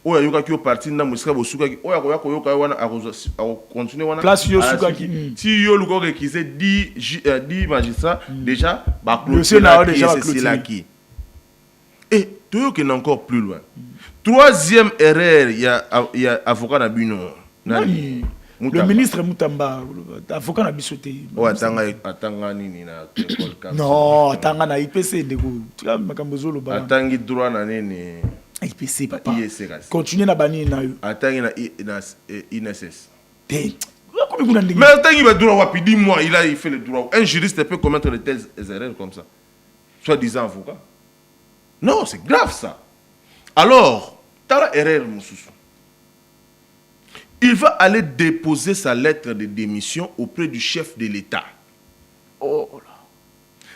Speaker 2: Oya yoka ki parti na musika bosuka ki oya koya koyoka wana a continuer wana
Speaker 1: place yo suka ki
Speaker 2: si yo luko réquisé 10 magistrats déjà ba
Speaker 1: clôture déjà
Speaker 2: c'est là qui et toi qui est encore plus loin troisième erreur il y a avocat na bino nani
Speaker 1: le ministre Mutamba avocat na bisoté
Speaker 2: atanga nini na école
Speaker 1: non atanga na IPC ndeko tu as makambo zolo ba
Speaker 2: atangi droit na nini
Speaker 1: IPC papa. Continuez na bani na yo.
Speaker 2: Attends na INSS.
Speaker 1: Mais
Speaker 2: attends il va droit rapide moi il fait le droit. Un juriste peut commettre de telles erreurs comme ça. Soit disant avocat. Non, c'est grave ça. Alors, t'as erreur Moussoussou. Il va aller déposer sa lettre de démission auprès du chef de l'État.
Speaker 1: Oh là.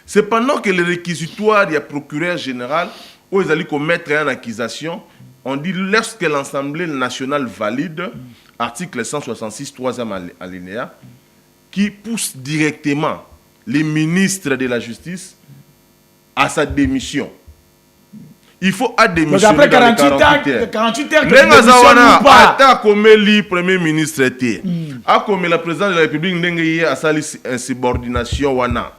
Speaker 2: C'est pendant que le réquisitoire du procureur général où ils allaient commettre une accusation, on dit lorsque l'Assemblée nationale valide, article 166, 3e alinéa, qui pousse directement les ministres de la Justice à sa démission. Il faut à démissionner
Speaker 1: après 48 heures, 48 heures que tu
Speaker 2: démissionnes pas. Attends comme le premier ministre était. A comme la présidente de la République n'engaye à sa insubordination wana.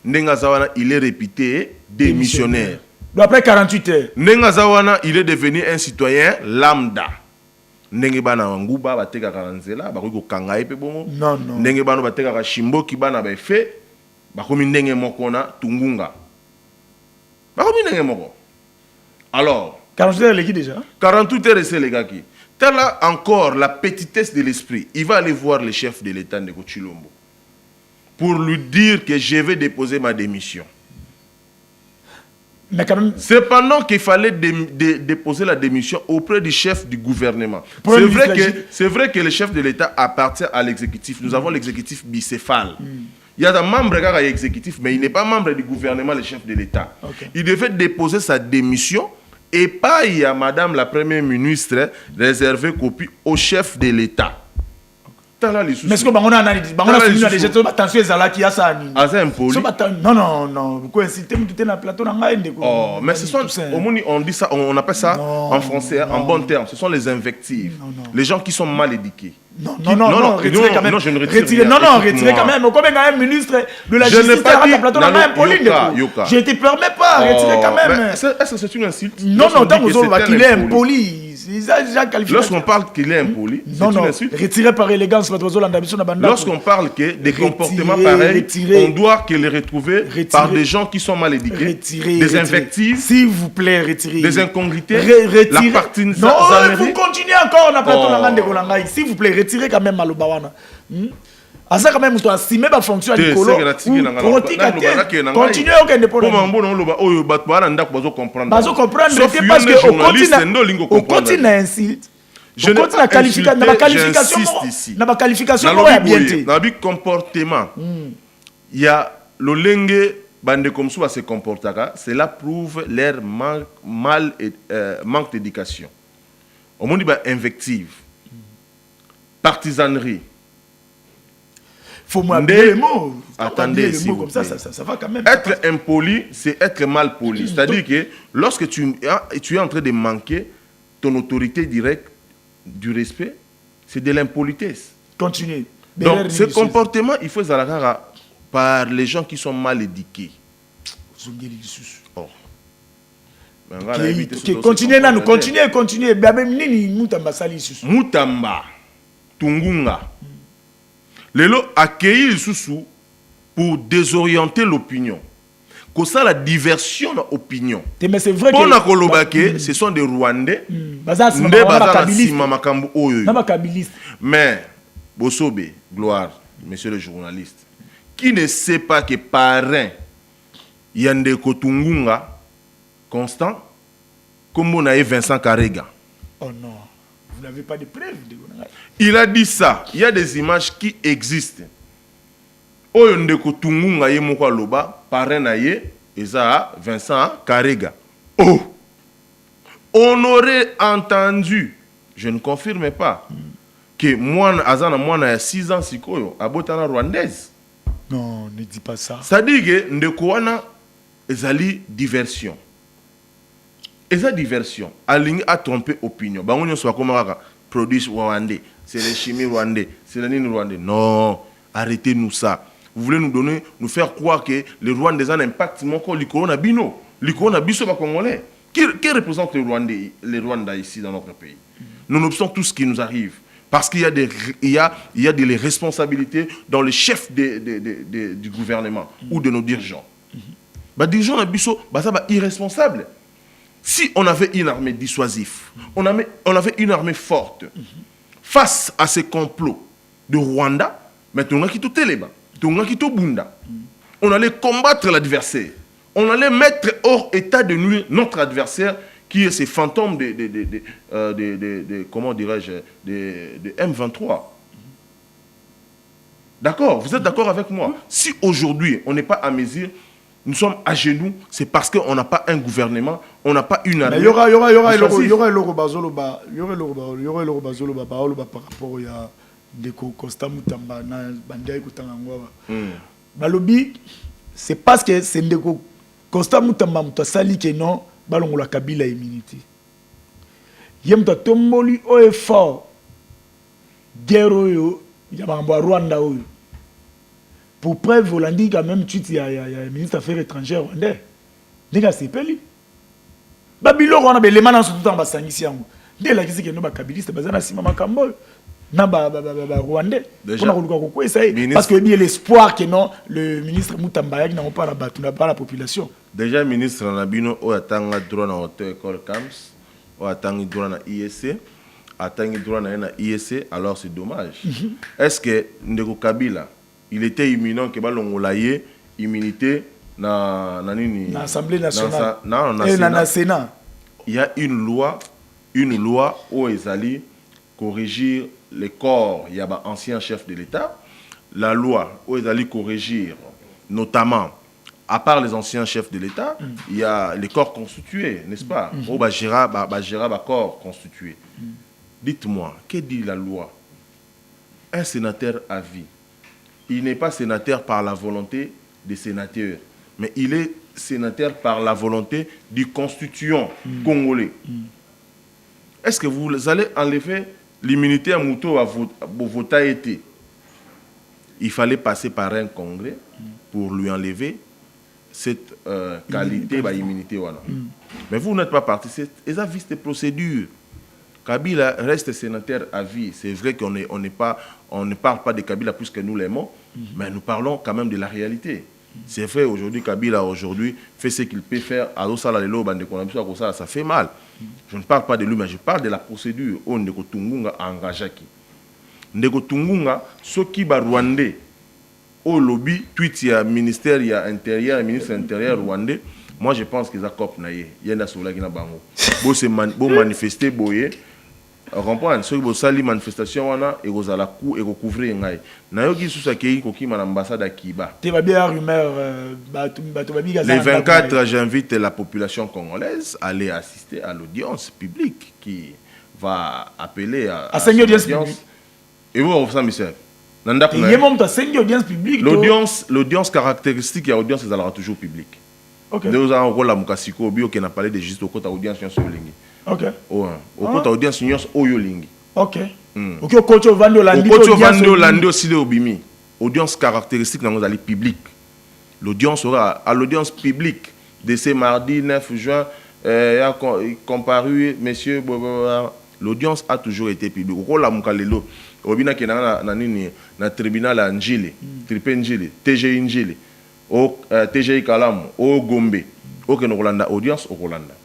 Speaker 2: N'engazawana il est réputé démissionnaire.
Speaker 1: Donc après 48 heures.
Speaker 2: N'engazawana il est devenu un citoyen lambda. Ndenge bana nguba bateka karanzela bakoki kanga epe bongo.
Speaker 1: Non non.
Speaker 2: Ndenge bana bateka ka shimboki bana ba fe bakomi ndenge moko na tungunga. Bakomi ndenge moko. Alors,
Speaker 1: 48 heures, les déjà
Speaker 2: 48 heures, c'est les gars qui. T'as là encore la petitesse de l'esprit. Il va aller voir le chef de l'État de Chilombo pour lui dire que je vais déposer ma démission.
Speaker 1: Mais quand même.
Speaker 2: C'est pendant qu'il fallait déposer la démission auprès du chef du gouvernement. C'est vrai que le chef de l'État appartient à l'exécutif. Nous avons l'exécutif bicéphale. Il y a un membre de l'exécutif, mais il n'est pas membre du gouvernement, le chef de l'État. Il devait déposer sa démission et pas il y a Madame la Première ministre réservé copie au chef de l'État.
Speaker 1: Mais est-ce que on a déjà attention qui a ça non non non pourquoi inciter tout na plateau na ngai.
Speaker 2: Oh mais ce sont on dit ça on appelle ça en français en bon terme, ce sont les invectives. Les gens qui sont mal éduqués.
Speaker 1: Non, retirez quand même. Non, je ne retire rien. Non, retirez quand même. Comme un ministre de la Justice, je ne te permets pas. Retirez quand même.
Speaker 2: Est-ce que c'est une insulte?
Speaker 1: Non, qu'il est impoli.
Speaker 2: Lorsqu'on parle qu'il est impoli, c'est une insulte.
Speaker 1: Retirez par élégance.
Speaker 2: Lorsqu'on parle que des comportements pareils, on doit les retrouver par des gens qui sont mal éduqués, des invectives,
Speaker 1: s'il vous plaît, retirez.
Speaker 2: Des incongruités, la partie.
Speaker 1: Non, vous continuez encore on a plateau. S'il vous plaît, retirez quand même Malobawana. Ça quand même, tu as estimé ma fonction à Nicolo. Continuez au Kende pour comprendre. Parce que au continent insulte. Je n'ai pas qualification. Dans ma qualification,
Speaker 2: dans le comportement, il y a le lingue bande comme ça se comporte. Cela prouve leur manque d'éducation. Au monde dit invective, partisanerie.
Speaker 1: Faut m'habiller les mots.
Speaker 2: Attendez,
Speaker 1: les mots comme ça va quand même.
Speaker 2: Être impoli, c'est être mal poli. C'est-à-dire que lorsque tu es en train de manquer ton autorité directe, du respect, c'est de l'impolitesse.
Speaker 1: Continuez.
Speaker 2: Donc, ce comportement, il faut zalakara par les gens qui sont mal éduqués. Oh.
Speaker 1: Continuez.
Speaker 2: Mutamba, Tungunga. Lelo accueilli le sous pour désorienter l'opinion. Que ça la diversion d'opinion.
Speaker 1: Mais c'est vrai
Speaker 2: que ce sont des Rwandais. Mais Bosobe, gloire, monsieur le journaliste, qui ne sait pas que parrain Yande Kotungunga Constant, comme on a eu Vincent Karega.
Speaker 1: Oh non, vous n'avez pas de preuves.
Speaker 2: Il a dit ça. Il y a des images qui existent. Oyonde Kotungunga Yemokwa Loba, parrain Naye, Eza Vincent Karega. Oh! On aurait entendu, je ne confirme pas, que moi, Azana, moi, il y a 6 ans, Sikoyo, à Botana rwandaise.
Speaker 1: Non, ne dis pas ça.
Speaker 2: Ça dit que Ndekouana, ezali diversion. Eza diversion. Aligné a trompé opinion. Bangonyo soit comme produits rwandais. C'est les chimies rwandais. C'est les nines rwandais. Non, arrêtez-nous ça. Vous voulez nous faire croire que les Rwandais ont un impact mon corps, le coronavirus. Le coronavirus va congolais. Qui représente les Rwandais ici dans notre pays? Nous observons tout ce qui nous arrive. Parce qu'il y a des responsabilités dans les chefs du gouvernement ou de nos dirigeants. Les dirigeants sont irresponsables. Si on avait une armée dissuasive, on avait une armée forte, face à ces complots de Rwanda, maintenant on allait combattre l'adversaire. On allait mettre hors état de nuire notre adversaire qui est ces fantômes comment dirais-je, de M23. D'accord? Vous êtes d'accord avec moi? Si aujourd'hui, on n'est pas à mesure, nous sommes à genoux, c'est parce qu'on n'a pas un gouvernement, on n'a pas une armée.
Speaker 1: Il y aura le par rapport à Ndeko Costa Mutamba na Bandia Kutanga Ngwa. Balobi, c'est parce que c'est Ndeko Costa Mutamba Mutasali que non, balongola Kabila immunité. Yemta tomboli o effort guerre oyo ya bambo Rwanda oyo. Pour preuve, Hollandi quand même tu il y a ministre des Affaires étrangères rwandais. Ndeka sepeli. Babilo on a les manas tout en basangisi yango. Dès la kisi que no ba kabiliste bazana sima makambo. Na Rwandais. Parce qu'il y a l'espoir que non, le ministre Moutamba n'a pas la population.
Speaker 2: Déjà, le ministre Nabino a attendu droit dans l'école CAMS, a attendu droit dans l'ISC, a attendu droit dans l'ISC, alors c'est dommage. Est-ce que Ndeko Kabila, il était imminent que l'on immunité dans
Speaker 1: l'Assemblée nationale
Speaker 2: et dans le Sénat? Il y a une loi où ils allaient corriger les corps, il y a un ancien chef de l'État, la loi où ils allaient corriger, notamment, à part les anciens chefs de l'État, il y a les corps constitués, n'est-ce pas? Où Bajira corps constitué. Dites-moi, que dit la loi? Un sénateur à vie, il n'est pas sénateur par la volonté des sénateurs, mais il est sénateur par la volonté du constituant congolais. Est-ce que vous allez enlever l'immunité à Mouto à voter été? Il fallait passer par un congrès pour lui enlever cette qualité d'immunité. Mais vous n'êtes pas parti. Ils ont vu cette procédure. Kabila reste sénateur à vie. C'est vrai qu'on ne parle pas de Kabila plus que nous l'aimons, mais nous parlons quand même de la réalité. C'est vrai, aujourd'hui, Kabila fait ce qu'il peut faire. Ça fait mal. Je ne parle pas de lui, mais je parle de la procédure où Ndeko Tungunga a engagé. Ndeko Tungunga, ceux qui sont rwandais, au lobby, tweet, il y a ministère, il y a intérieur, le ministre intérieur rwandais. Moi, je pense qu'ils ont copé. Il y a des gens qui ont manifesté, on comprend, ceux qui ont sali manifestation, ils ont la coup et couvrir. Nayoki Sousakei, qui est l'ambassade à Kiba. Le 24, j'invite la population congolaise à aller assister à l'audience publique qui va appeler à
Speaker 1: cette audience.
Speaker 2: Et vous, ça, monsieur? L'audience caractéristique de l'audience, elle sera toujours publique. Nous avons un rôle à Mukasiko, qui n'a parlé de juste au côté audience. Ok. Au côté audience, au yolingi.
Speaker 1: Ok. Ok, au coach au Vandi Olandi.
Speaker 2: Au coach au Vandi Olandi aussi de Obimi. Audience caractéristique dans les publics. L'audience aura à l'audience publique de ce mardi 9 juin. A comparu, messieurs, l'audience a toujours été publique. Au la Mukalelo, Obina qui est dans le tribunal à Njili, Tripe Njili, TGI Njili, au TGI Kalam, au Gombe, au Kenolanda, audience au Rolanda.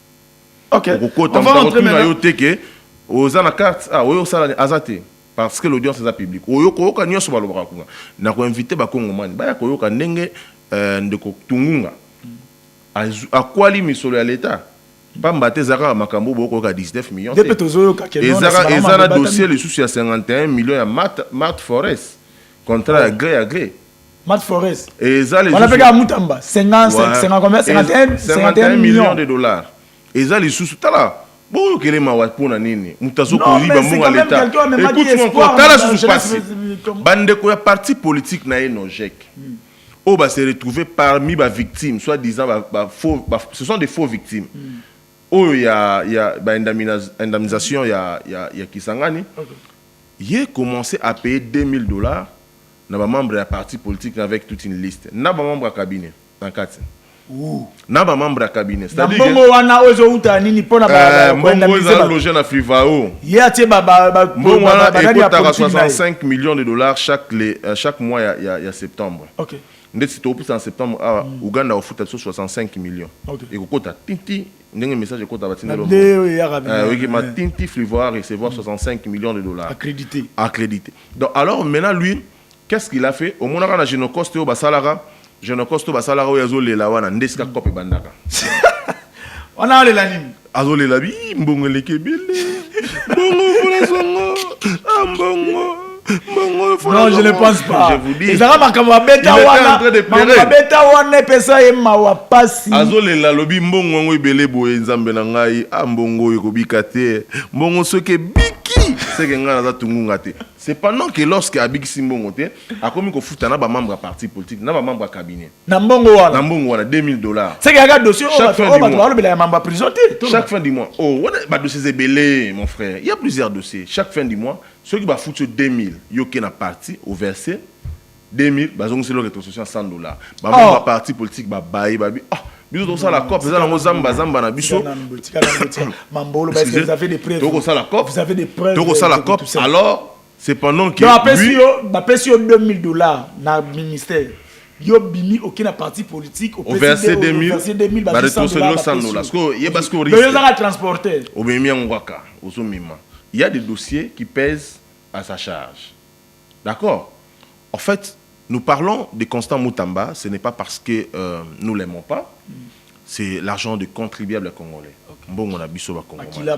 Speaker 1: Ok.
Speaker 2: On va rentrer maintenant. Aux anacartes, au salon Azate, parce que l'audience est publique. Au Yoko, on a sur le bras. On a invité Bakongomani, Bayakoyoka Nenge de Tungunga. À quoi lui misolo à l'État? Pas mbaté Zara Makambo Boko 19 millions. Et Zara dossier les soucis à 51 millions à Matt Forest. Contrat à gré.
Speaker 1: Matt Forest.
Speaker 2: Et ça les
Speaker 1: on appelle à Moutamba 51 millions
Speaker 2: de dollars. Et ça les soucis là. Bon que les mawa pour na nini. Mutazo
Speaker 1: ko
Speaker 2: riba mon à l'État. Écoute-moi, t'as la souci. Bande ko ya parti politique na enojek. Oh, bah, se retrouver parmi les victimes, soit-disant, ce sont des faux victimes. Oh, il y a indemnisation, il y a Kisangani. Il a commencé à payer $2000 dans les membres de la parti politique avec toute une liste. Dans les membres du cabinet. Dans les membres du cabinet. C'est-à-dire que... logé dans Frivao. Il y a 65 millions de dollars chaque mois, il y a septembre.
Speaker 1: Ok.
Speaker 2: En septembre, Ouganda a fait 65 millions. Et Kokota, Tinti, il y a un message de Kota Batina. Oui, ma Tinti Flivoire recevoir 65 millions de dollars. Accrédité. Donc, alors, maintenant, lui, qu'est-ce qu'il a fait? Au moment où on a Genocoste au Basalara, Genocoste au Basalara, il y a Zolé Lawana, Ndeska Kope Bandaka.
Speaker 1: On a les lanim.
Speaker 2: Azolé Labi, Mbongo Lekebele, Mbongo Folasongo, Mbongo.
Speaker 1: Non, je ne pense pas.
Speaker 2: Je vous dis.
Speaker 1: Il était en train de pleurer.
Speaker 2: Azolela lobi mbongo ngo ibele boye nzambe na ngai ambongo yekobika te mbongo soke biki seke ngana za tungunga te. C'est pendant que lorsque abiki mbongo te akomi ko futa na ba membre à parti politique na ba membre à cabinet
Speaker 1: na mbongo wana
Speaker 2: $2000.
Speaker 1: C'est qu'il y a dossier chaque fin du mois prison
Speaker 2: chaque fin du mois. Oh ba dossier belé mon frère, il y a plusieurs dossiers chaque fin du mois. Ceux qui va foutre 2000 yoké na parti au verset 2000 bazong c'est le rétrocession $100 ba membre parti politique ba baï ba bi biso to ça la COP ça na zamba na biso
Speaker 1: mambolo parce que vous avez des preuves
Speaker 2: to ça la COP
Speaker 1: vous avez des preuves
Speaker 2: to ça la COP alors c'est pendant que
Speaker 1: lui ba pesi $2000 na ministère yo bimi aucun parti politique
Speaker 2: au verset 2000 ba rétrocession $100 parce que il parce que
Speaker 1: risque de transporter
Speaker 2: au bimi ngwaka osomima il y a des dossiers qui pèsent à sa charge. D'accord? En fait, nous parlons de Constant Moutamba, ce n'est pas parce que nous ne l'aimons pas, c'est l'argent de contribuables congolais. Bon, on a biso ba congolais.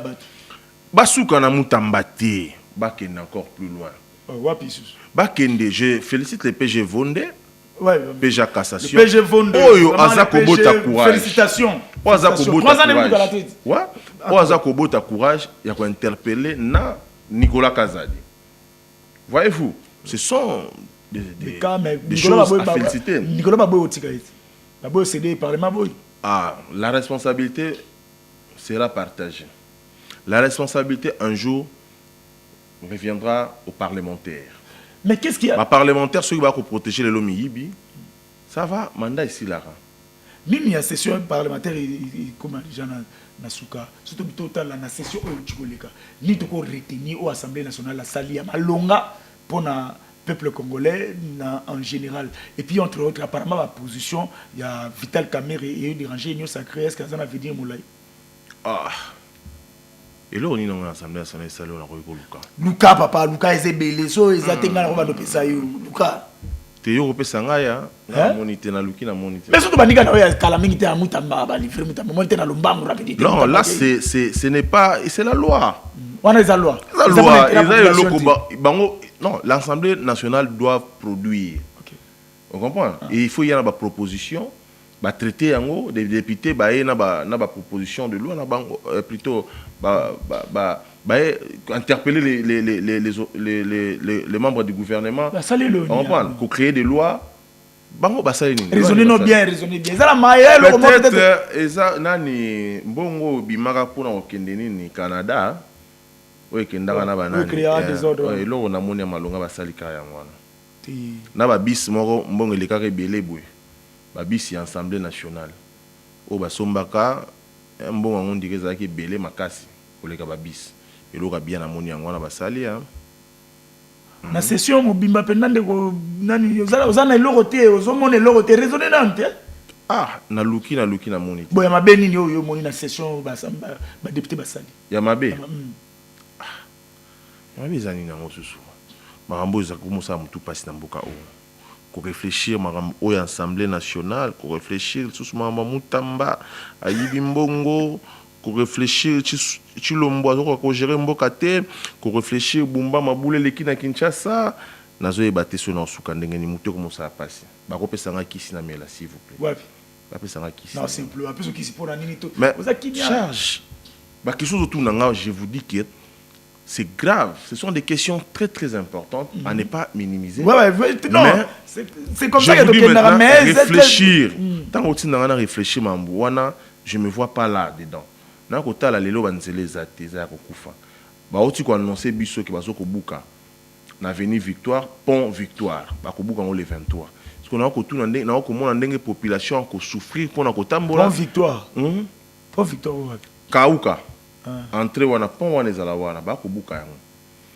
Speaker 2: Basouka na Moutamba te, bakende encore plus loin. Bakende, je félicite les PG Vonde. PG Cassation.
Speaker 1: PG Vonde.
Speaker 2: Oyo azako bota courage.
Speaker 1: Félicitations.
Speaker 2: Azako bota courage. Ouais. Azako bota courage, il y a quoi interpeller na Nicolas Kazadi. Voyez-vous, ce sont des choses à féliciter.
Speaker 1: Nicolas Baboy
Speaker 2: la responsabilité sera partagée. La responsabilité, un jour, reviendra aux parlementaires.
Speaker 1: Mais qu'est-ce qu'il y a?
Speaker 2: Les parlementaires, ceux qui vont protéger les Lomi, ça va, mandat ici, là.
Speaker 1: Même il y a session parlementaire, comment les gens Nasuka, surtout total la session au Tchikoleka, ni de quoi retenir au Assemblée nationale la salia malonga pour le peuple congolais en général. Et puis entre autres, apparemment la position, il y a Vital Kamerhe et dérangé Union Sacrée, est-ce que ça veut dire Moulay?
Speaker 2: Ah. Et là on est dans l'Assemblée nationale, ça on a
Speaker 1: Luka papa, Luka est belé, so ils attendent qu'on va nous payer Luka.
Speaker 2: Te yo pe sangaya na monité na luki na monité.
Speaker 1: Mais surtout bandika na oya kala mingi te amutamba ba livrer mutamba monité na lombangu rapidité.
Speaker 2: Non, là ce n'est pas c'est la loi.
Speaker 1: On a la loi.
Speaker 2: La loi, non, l'Assemblée nationale doit produire.
Speaker 1: OK.
Speaker 2: On comprend? Et il faut y avoir des propositions, bah traiter en haut des députés bah y na ba proposition de loi na plutôt interpeller les membres du gouvernement. On comprend? Pour créer des lois.
Speaker 1: Raisonnez bien.
Speaker 2: Peut-être, nani mbongo bimaka pour na okende ni Canada. Oui, kendaka na banani.
Speaker 1: Oui, créera des ordres.
Speaker 2: Oui, loro na moni malonga basali ka ya mwana. Na ba bis moko mbongo lekaka ebele boye. Ba bis ya Assemblée nationale. O basombaka mbongo ngo ndike ezalaki ebele makasi koleka ba bis. Eloko bien na moni yango na basali ya.
Speaker 1: Na session mobimba penda ndeko nani ozana eloko te ozomona eloko te raisonner nante.
Speaker 2: Ah, na luki na moni.
Speaker 1: Bon ya mabe nini oyo moni na session ba député basali.
Speaker 2: Ya mabe. Mabe zani na mosusu. Marambo za komosa mutu pasi na mboka o. Ko réfléchir marambo o ya Assemblée nationale, ko réfléchir susu marambo mutamba ayibi mbongo. Ko réfléchir chilombo azoko ko gérer mboka te, ko réfléchir bumba mabule leki na Kinshasa nazo ebate so na suka ndenge ni mutu ko mosa pasi ba ko pesa nga kisi na mela s'il vous plaît
Speaker 1: wapi
Speaker 2: ba pesa nga kisi
Speaker 1: non simple ba pesa kisi pour nini to
Speaker 2: oza kinya charge ba question autour na nga je vous dis que c'est grave, ce sont des questions très très importantes à ne pas minimiser.
Speaker 1: Ouais, non, c'est comme ça
Speaker 2: que
Speaker 1: je
Speaker 2: dois réfléchir. Tant que tu n'as réfléchi mamboana, je me vois pas là dedans. Na kota la lelo banzele zate za kokufa ba oti ko annoncer biso ke bazo ko buka na avenue Victoire pont Victoire ba ko buka ngo le 23 parce qu'on a ko tuna ndenge na ko mona ndenge population ko souffrir pona ko tambola
Speaker 1: pont Victoire pont Victoire wapi
Speaker 2: kauka entrée wana pont wana ezala wana ba ko buka yango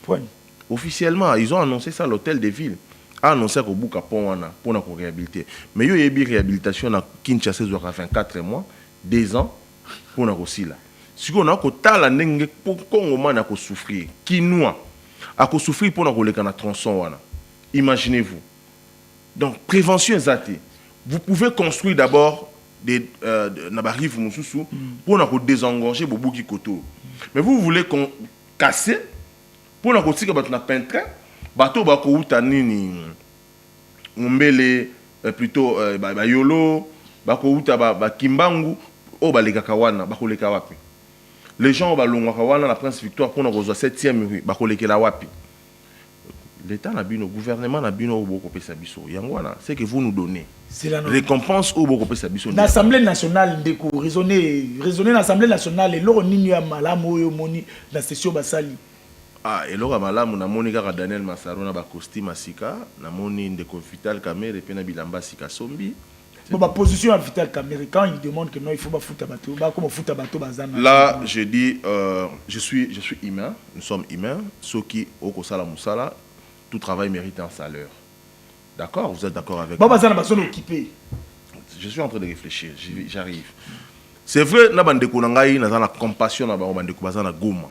Speaker 1: point
Speaker 2: officiellement ils ont annoncé ça l'hôtel de ville a annoncé ko buka pont wana pona ko réhabiliter mais yo yebi réhabilitation na Kinshasa zo 24 mois 2 ans pour na kosila siko na kotala ndenge kongo mana ko souffrir kinwa a ko souffrir pour na koleka na tronçon wana imaginez-vous donc prévention exacte vous pouvez construire d'abord des na ba rive mususu pour na ko désengorger bobuki koto mais vous voulez casser pour na ko tika bato na peintre bato ba ko uta nini ngombele plutôt ba yolo ba ko uta ba kimbangu o baleka wana bakoleka wapi les gens balongwa wana la Prince Victoire pour nous 7e rue bakolekela wapi l'état na bino gouvernement na bino o boko pesa biso yango wana c'est que vous nous donnez récompense o boko pesa biso
Speaker 1: l'Assemblée nationale ndeko raisonner l'Assemblée nationale et loro nini ya malamu oyo moni la session basali
Speaker 2: ah et loro malamu na moni kaka Daniel Massaro na ba costume asika na moni ndeko Vital Kamerhe pe na bilamba sika sombi.
Speaker 1: Bon, ma position à Vital Kamerhe, quand il demande que non, il faut pas foutre à bateau, comment foutre à bateau, bazana.
Speaker 2: Là, je dis, je suis humain, nous sommes humains, ceux qui, au Kosala Moussala, tout travail mérite un salaire. D'accord? Vous êtes d'accord avec moi?
Speaker 1: Bazana, bazana occupé.
Speaker 2: Je suis en train de réfléchir, j'arrive. C'est vrai, na bandeko nangai, na la compassion na bandeko bazana goma.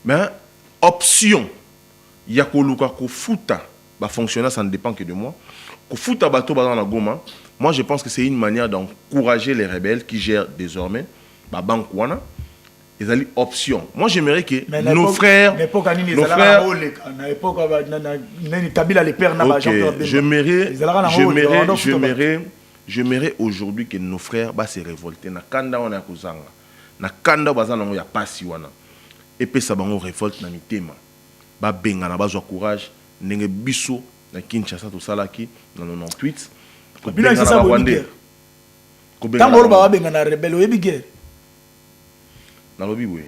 Speaker 2: Mais, option, yakoluka ko futa, ba fonctionnaire, ça ne dépend que de moi. Moi, je pense que c'est une manière d'encourager les rebelles qui gèrent désormais la banque. Ils ont une option. Moi, j'aimerais que nos frères... J'aimerais aujourd'hui que nos frères se révoltent. Et puis, ça va nous révolte dans le thème. Ba benga na bazo courage. Nenge biso na Kinshasa to salaki na 98 ko benga na Rwanda ko benga na
Speaker 1: Rwanda benga na rebelle oyebi guerre
Speaker 2: na lobi we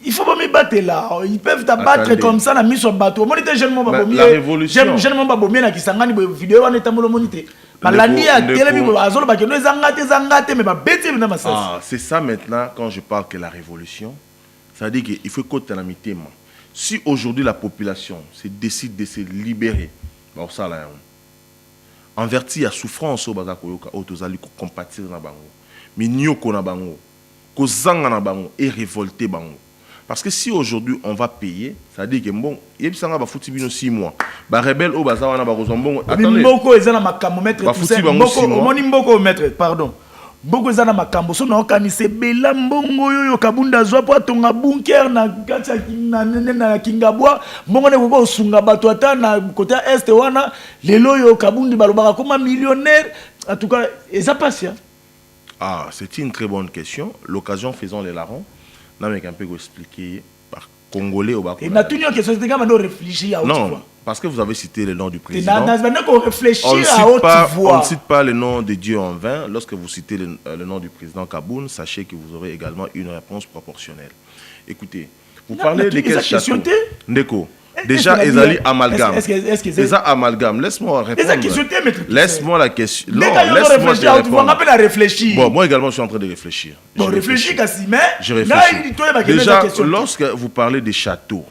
Speaker 1: il faut pas me battre là ils peuvent t'abattre comme ça na miso bateau monite jeune mo ba
Speaker 2: la révolution
Speaker 1: jeune mo ba bomie na kisangani bo vidéo wana tamolo monite malandi ya télé bi azolo ba keno ezangate mais ba beti na masasi
Speaker 2: ah c'est ça maintenant quand je parle que la révolution ça veut dire que il faut côté na mitema. Si aujourd'hui la population se décide de se libérer, en vertu à souffrance au bazakoyoka autozali ko compatir na bango, minyoko na bango, ko zanga na bango et révolter bango. Parce que si aujourd'hui on va payer, ça veut dire que bon, yebisanga ba futi bino 6 mois. Ba rebelle au bazawana ba kozambongo.
Speaker 1: Attendez. Mboko ezana makamomètre tout ça. Mboko omoni mboko maître, pardon. Mboko ezana makambo so na okanise bela mbongo yoyo kabunda zwa po atonga bunker na kati na Kingabwa mbongo ne ko sunga bato ata na côté est wana lelo yo kabundi balobaka comme millionnaire en tout cas ça passe.
Speaker 2: Ah, c'est une très bonne question. L'occasion faisons les larrons. Non mais un peu expliquer par congolais au bas.
Speaker 1: Et na tuni question c'est quand même réfléchir à haute voix.
Speaker 2: Parce que vous avez cité le nom du président. On
Speaker 1: ne
Speaker 2: cite pas le nom de Dieu en vain. Lorsque vous citez le nom du président Kaboun, sachez que vous aurez également une réponse proportionnelle. Écoutez, Vous parlez de quel château? Ndeko. Déjà,
Speaker 1: Est-ce
Speaker 2: ils allaient amalgame.
Speaker 1: Est-ce
Speaker 2: amalgame. Laisse-moi répondre. Laisse-moi la question. Non,
Speaker 1: laisse-moi te répondre.
Speaker 2: Bon, moi également, je suis en train de réfléchir.
Speaker 1: Bon, réfléchis, mais...
Speaker 2: Je réfléchis. Déjà, lorsque vous parlez des châteaux,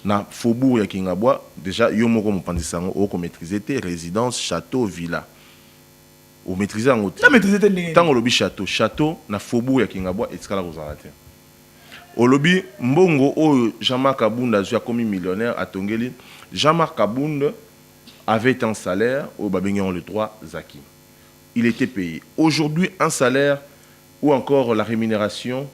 Speaker 2: dans Faubourg ya Kingabwa, déjà, yo moko mopandisango, oko maîtriser tes résidences, châteaux, villas. Ou maîtriser en hôtel. Tant au lobby château, na Faubourg ya Kingabwa, et skala vous arrêtez. Au lobby, Mbongo, Jean-Marc Kabound a commis millionnaire à Tongeli. Jean-Marc Kabound avait un salaire au Babignon le 3 Zaki. Il était payé. Aujourd'hui, un salaire ou encore la rémunération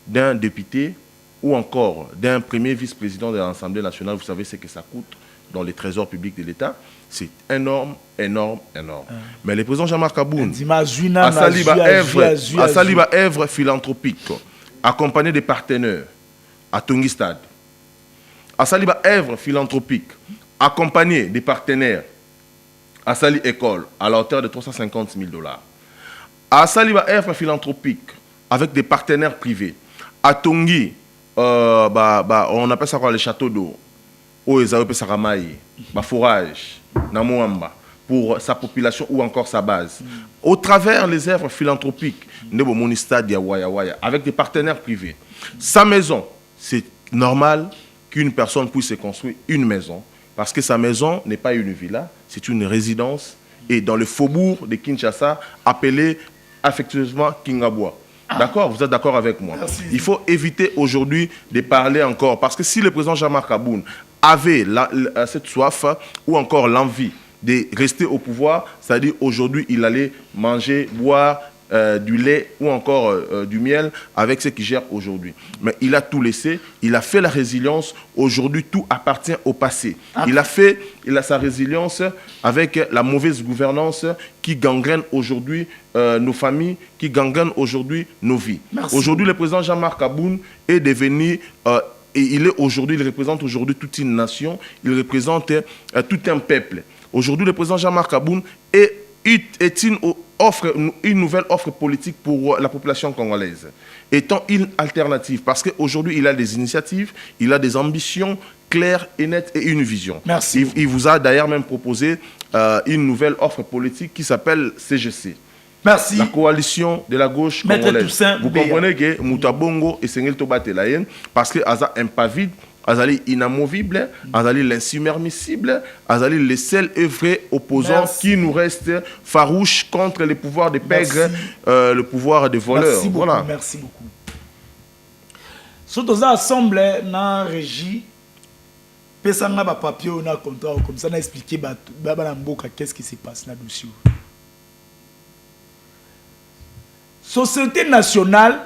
Speaker 2: d'un député ou encore d'un premier vice-président de l'Assemblée nationale, vous savez ce que ça coûte dans les trésors publics de l'État. C'est énorme, énorme, énorme. Mais le président Jean-Marc Kabound a saliba œuvre philanthropique, accompagné des partenaires à Tongi Stade. À Saliba œuvre philanthropique, accompagné des partenaires à Sali École à la hauteur de 350 000 $. À Saliba œuvre philanthropique avec des partenaires privés. À Tongi, on appelle ça quoi, les châteaux d'eau. Où ils appellent ça Ramaï, forage, Namouamba, pour sa population ou encore sa base. Au travers les œuvres philanthropiques, Nebo Stade avec des partenaires privés. Sa maison, c'est normal qu'une personne puisse se construire une maison, parce que sa maison n'est pas une villa, c'est une résidence, et dans le faubourg de Kinshasa, appelé affectueusement Kingabwa. D'accord? Vous êtes d'accord avec moi?
Speaker 1: Merci.
Speaker 2: Il faut éviter aujourd'hui de parler encore, parce que si le président Jean-Marc Kabound avait cette soif ou encore l'envie de rester au pouvoir, c'est-à-dire aujourd'hui il allait manger, boire du lait ou encore du miel avec ce qu'il gère aujourd'hui. Mais il a tout laissé, il a fait la résilience, aujourd'hui tout appartient au passé. Il a sa résilience avec la mauvaise gouvernance qui gangrène aujourd'hui nos familles, qui gangrène aujourd'hui nos vies. Aujourd'hui le président Jean-Marc Kabound est devenu... et il représente aujourd'hui toute une nation, il représente tout un peuple. Aujourd'hui, le président Jean-Marc Kabound est une nouvelle offre politique pour la population congolaise, étant une alternative, parce qu'aujourd'hui, il a des initiatives, il a des ambitions claires et nettes et une vision.
Speaker 1: Merci.
Speaker 2: Il vous a d'ailleurs même proposé une nouvelle offre politique qui s'appelle CGC.
Speaker 1: Merci.
Speaker 2: La coalition de la gauche congolaise. Vous comprenez que Moutabongo et Sengel Tobate Layen, parce que Aza impavide, Azali inamovible, Azali l'insubmersible, Azali le seul et vrai opposant qui nous reste farouche contre le pouvoir des pègres, le pouvoir des voleurs.
Speaker 1: Merci beaucoup. Voilà. Merci beaucoup. Surtout ça assemble na régie, pesanga ba papier ou na contrat comme ça na expliquer ba mboka qu'est-ce qui se passe là-dessus. Société nationale,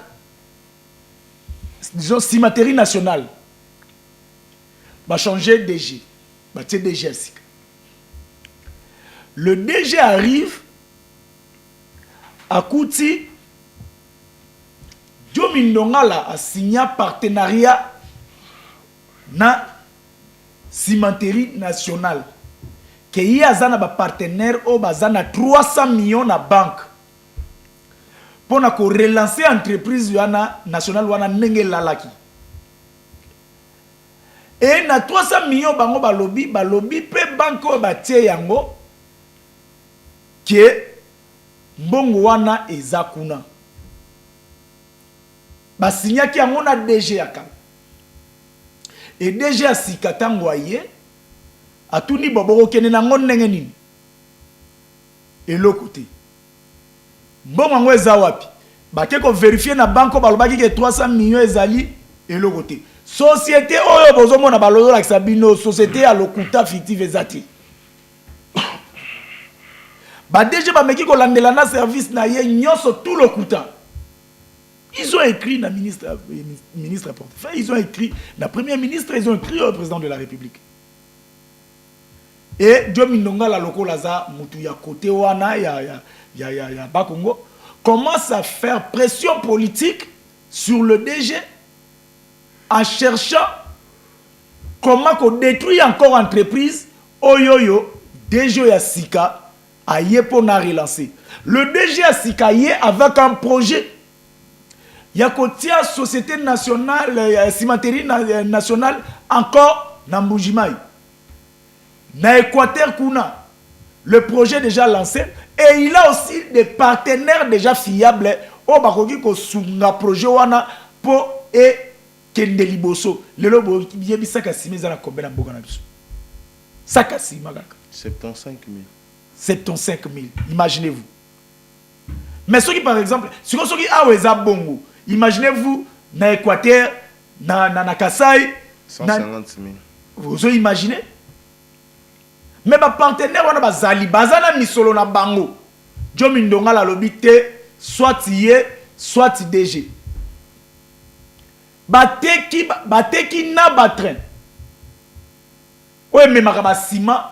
Speaker 1: disons cimenterie nationale, va changer DG, va tirer DG à Sika. Le DG arrive à Kouti, Diomindongala a signé un partenariat na cimenterie nationale. Que y a un partenaire au bazana 300 millions na banque. Pour relancer l'entreprise nationale wana ndenge lalaki. Et na 300 millions bango balobi pe banko batie yango ke mbongo wana eza kuna. Basignaki yango na DG yakala. Et DG a Sika tango aye atuni boboko kene nango ndenge nini. Et l'autre côté. Bon mango eza wapi bake ko vérifier na banko balobaki ke 300 millions ezali et l'autre côté société oyo bozomona balozo la sabino société à lokuta fictive ezati ba DG ba meki ko landela na service na ye nyonso tout lokuta. Ils ont écrit na ministre portefeuille, ils ont écrit na premier ministre, ils ont écrit au président de la République. Et Diomindonga la loko laza mutu ya côté wana ya Bakongo commence à faire pression politique sur le DG en cherchant comment qu'on détruit encore l'entreprise. Oyoyo, DG ya Sika aye pour na relancer. Le DG ya Sika aye avec un projet. Il y a la société nationale, cimenterie nationale, encore dans Mbujimaï. Dans l'Équateur, le projet est déjà lancé. Et il a aussi des partenaires déjà fiables. Au Bakoki, ko sunga projet wana po et kende liboso. Le lobo qui est saka simi zana combien na boka na biso. Saka simi magaka.
Speaker 2: 75 000.
Speaker 1: 75 000. Imaginez-vous. Mais ceux qui par exemple, ceux qui a bongo. Imaginez-vous, dans l'Équateur, dans Kasaï,
Speaker 2: 150 000.
Speaker 1: Vous imaginez? Mais les partenaires, on a Zali, Bazana Misolo na Bango. Jomindonga la lobité, soit yé, soit DG. Bateki na batren. Ouais, mais ma ciment,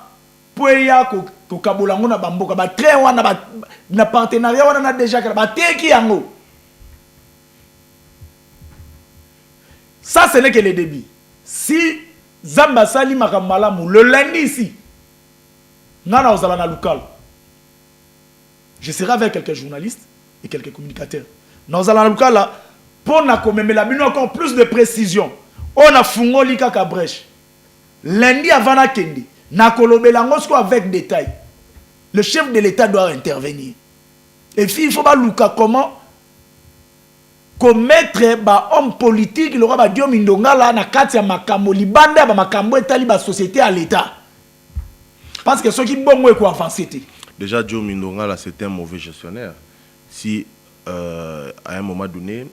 Speaker 1: pour ya ko kabolango na bamboka, batren wana na partenariat wana na déjà bateki yango. Ça, ce n'est que le début. Si Zamba Sali Makamalamu, le lundi ici, Nana Ozalana local, je serai avec quelques journalistes et quelques communicateurs. Dans Ozalana local, là, pour nous encore plus de précision, on a Fungoli Kaka Brèche. Lundi avant la Kendi, Nakolobelangosko avec détail. Le chef de l'État doit intervenir. Et puis, il faut pas Luka comment commettre ba homme politique le roi ba Dio Mindonga là na kati ya makambo libanda ba makambo etali ba société à l'état parce que ceux qui bongo ko avancer.
Speaker 2: Déjà Dio Mindonga là c'était un mauvais gestionnaire. Si à un moment donné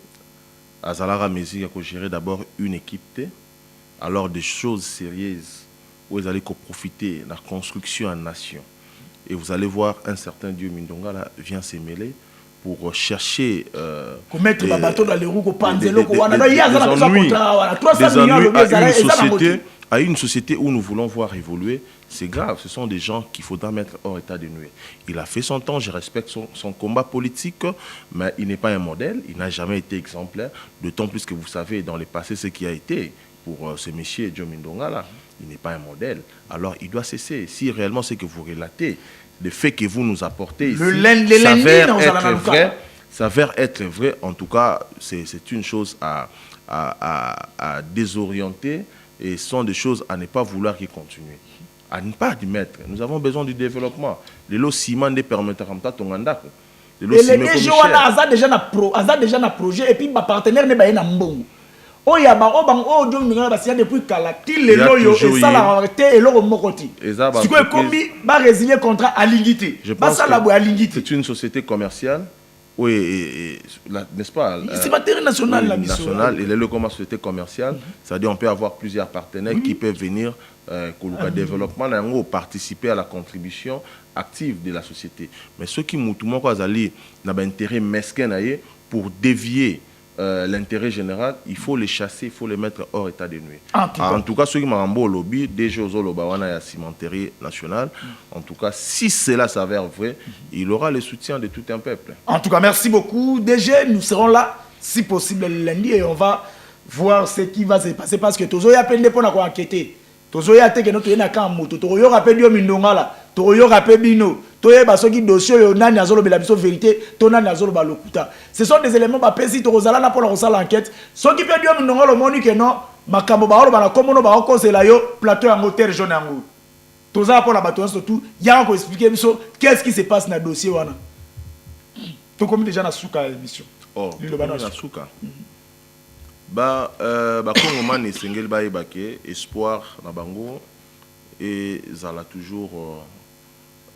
Speaker 2: Azalara Mezi a géré d'abord une équipe alors des choses sérieuses où ils allaient profiter de la construction en nation et vous allez voir un certain Dio Mindonga là vient se mêler pour chercher
Speaker 1: mettre des bateaux dans les roues
Speaker 2: à une société où nous voulons voir évoluer. C'est grave, ce sont des gens qu'il faudra mettre hors état de nuire. Il a fait son temps, je respecte son combat politique, mais il n'est pas un modèle, il n'a jamais été exemplaire, d'autant plus que vous savez dans le passé ce qui a été pour ce monsieur Dio Mindonga là, il n'est pas un modèle. Alors il doit cesser. Si réellement c'est que vous relatez le fait que vous nous apportez ici s'avère être vrai, en tout cas, c'est une chose à désorienter et ce sont des choses à ne pas vouloir qu'ils continuent. À ne pas admettre. Nous avons besoin du développement. Les lots ciment ne permettent pas ton mandat.
Speaker 1: Et les DG, on a déjà un projet et puis ma partenaire n'est pas un bon. Oh ya ba o Dio Mindonga ba sia depuis kala ti le loyo et ça la arrêté et loro mokoti. Si quoi kombi ba résilier contrat à l'ingité. Ba ça la boîte à l'ingité.
Speaker 2: C'est une société commerciale. Oui, n'est-ce pas?
Speaker 1: C'est matériel national la mission.
Speaker 2: National et le comme société commerciale, c'est-à-dire on peut avoir plusieurs partenaires qui peuvent venir pour le développement ou participer à la contribution active de la société. Mais ceux qui m'ont intérêt mesquin pour dévier l'intérêt général, il faut les chasser, il faut les mettre hors état de nuire. En tout cas, ceux qui m'ont au lobby, déjà aux Olobawana et à cimenterie nationale, en tout cas, si cela s'avère vrai, il aura le soutien de tout un peuple.
Speaker 1: En tout cas, merci beaucoup. Déjà, nous serons là, si possible, le lundi, et on va voir ce qui va se passer parce que Tozo y a peine de pour enquêter. Tozo y a été que notre yéna moto, Tozo y a rappelé Dio Mindonga là, Tozo y a rappelé Bino. Ce sont des éléments qui pour l'enquête. Ceux qui peuvent dire que non, plateau en hôtel jaune. Qu'est-ce qui se passe dans le dossier? Tu as déjà dans la émission.
Speaker 2: Oh, ba Congomans et Sengel Baïbake, espoir na bango et zala toujours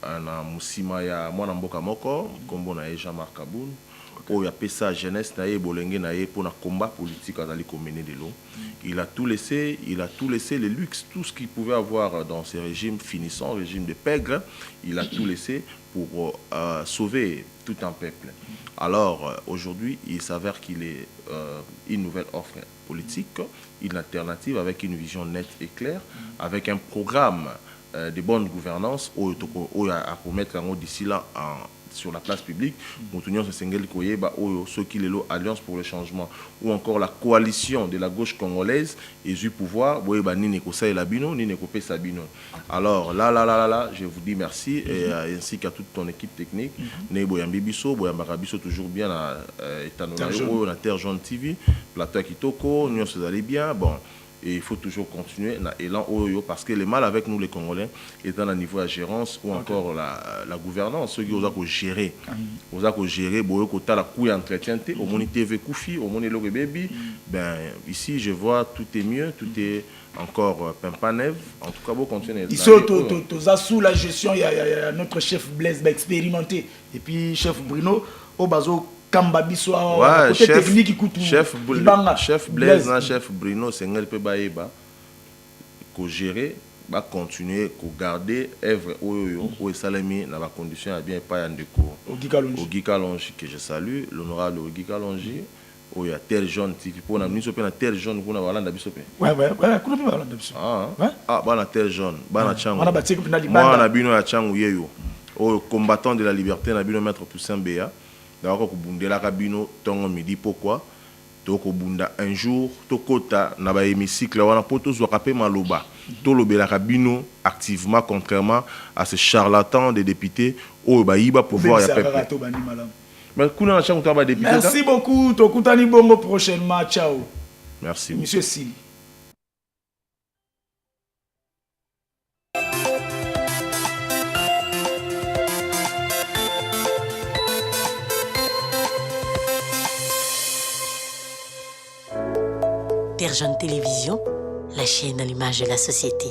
Speaker 2: na musima ya mwana mboka moko kombo na Jean-Marc Kaboun oyo apesa jeunesse na ye bolenge na ye pour na combat politique azali mener de l'eau. Il a tout laissé le luxe, tout ce qu'il pouvait avoir dans ce régime finissant, régime de pègre, il a tout laissé pour sauver tout un peuple. Alors aujourd'hui, il s'avère qu'il est une nouvelle offre politique, une alternative avec une vision nette et claire, avec un programme de bonne gouvernance à promettre d'ici là en sur la place publique, Moutunion Sengel Koyeba, Sokilelo, Alliance pour le changement, ou encore la coalition de la gauche congolaise, et du pouvoir, ni Nekosa et Labino, ni Nekopé Sabino. Alors là, je vous dis merci, et ainsi qu'à toute ton équipe technique, Neboyambi Bisso, Boyambara Bisso, toujours bien à Etanonayo, à Terre Jaune TV, Plateau Akitoko, nous se allez bien, bon. Et il faut toujours continuer élan parce que le mal avec nous les Congolais étant à niveau de la gérance ou encore la gouvernance, ceux qui ont gérer, gérer, la couille entretien, au monde TV Koufi, au monde le baby, ben ici je vois tout est mieux, tout est encore pimpanev. En tout cas, vous continuez.
Speaker 1: Ici, sous la gestion, il y a notre chef Blaise expérimenté et puis chef Bruno au bazo.
Speaker 2: Ouais, chef Blaise, chef Bruno, c'est un peu baïba. Qu'on gérer, va continuer, qu'on garder œuvre au salami dans la condition à bien pas en déco. Au Guy Kalonji que je salue, l'honorable Guy Kalonji. Oh, il y a Terre Jaune TV pour nous sur la Terre Jaune pour avoir l'anda bisope.
Speaker 1: Ouais, qu'on peut avoir bisope.
Speaker 2: Ah, bah la Terre Jaune, bah la Chango. Moi, on a bino la Chango yeyo. Au combattant de la liberté, on a bino maître Poussin Béa. D'accord, kobundela kabino tongo midi pourquoi toko bunda un jour tokota na ba hémicycle wana poto zwa kapé maloba to lobela kabino activement contrairement à ces charlatans des députés au ba yiba pouvoir ya peuple. Mais kuna na chango ba député.
Speaker 1: Merci beaucoup, tokutani bongo prochainement, ciao.
Speaker 2: Merci.
Speaker 1: Monsieur Sili.
Speaker 3: Terre Jaune Télévision, la chaîne à l'image de la société.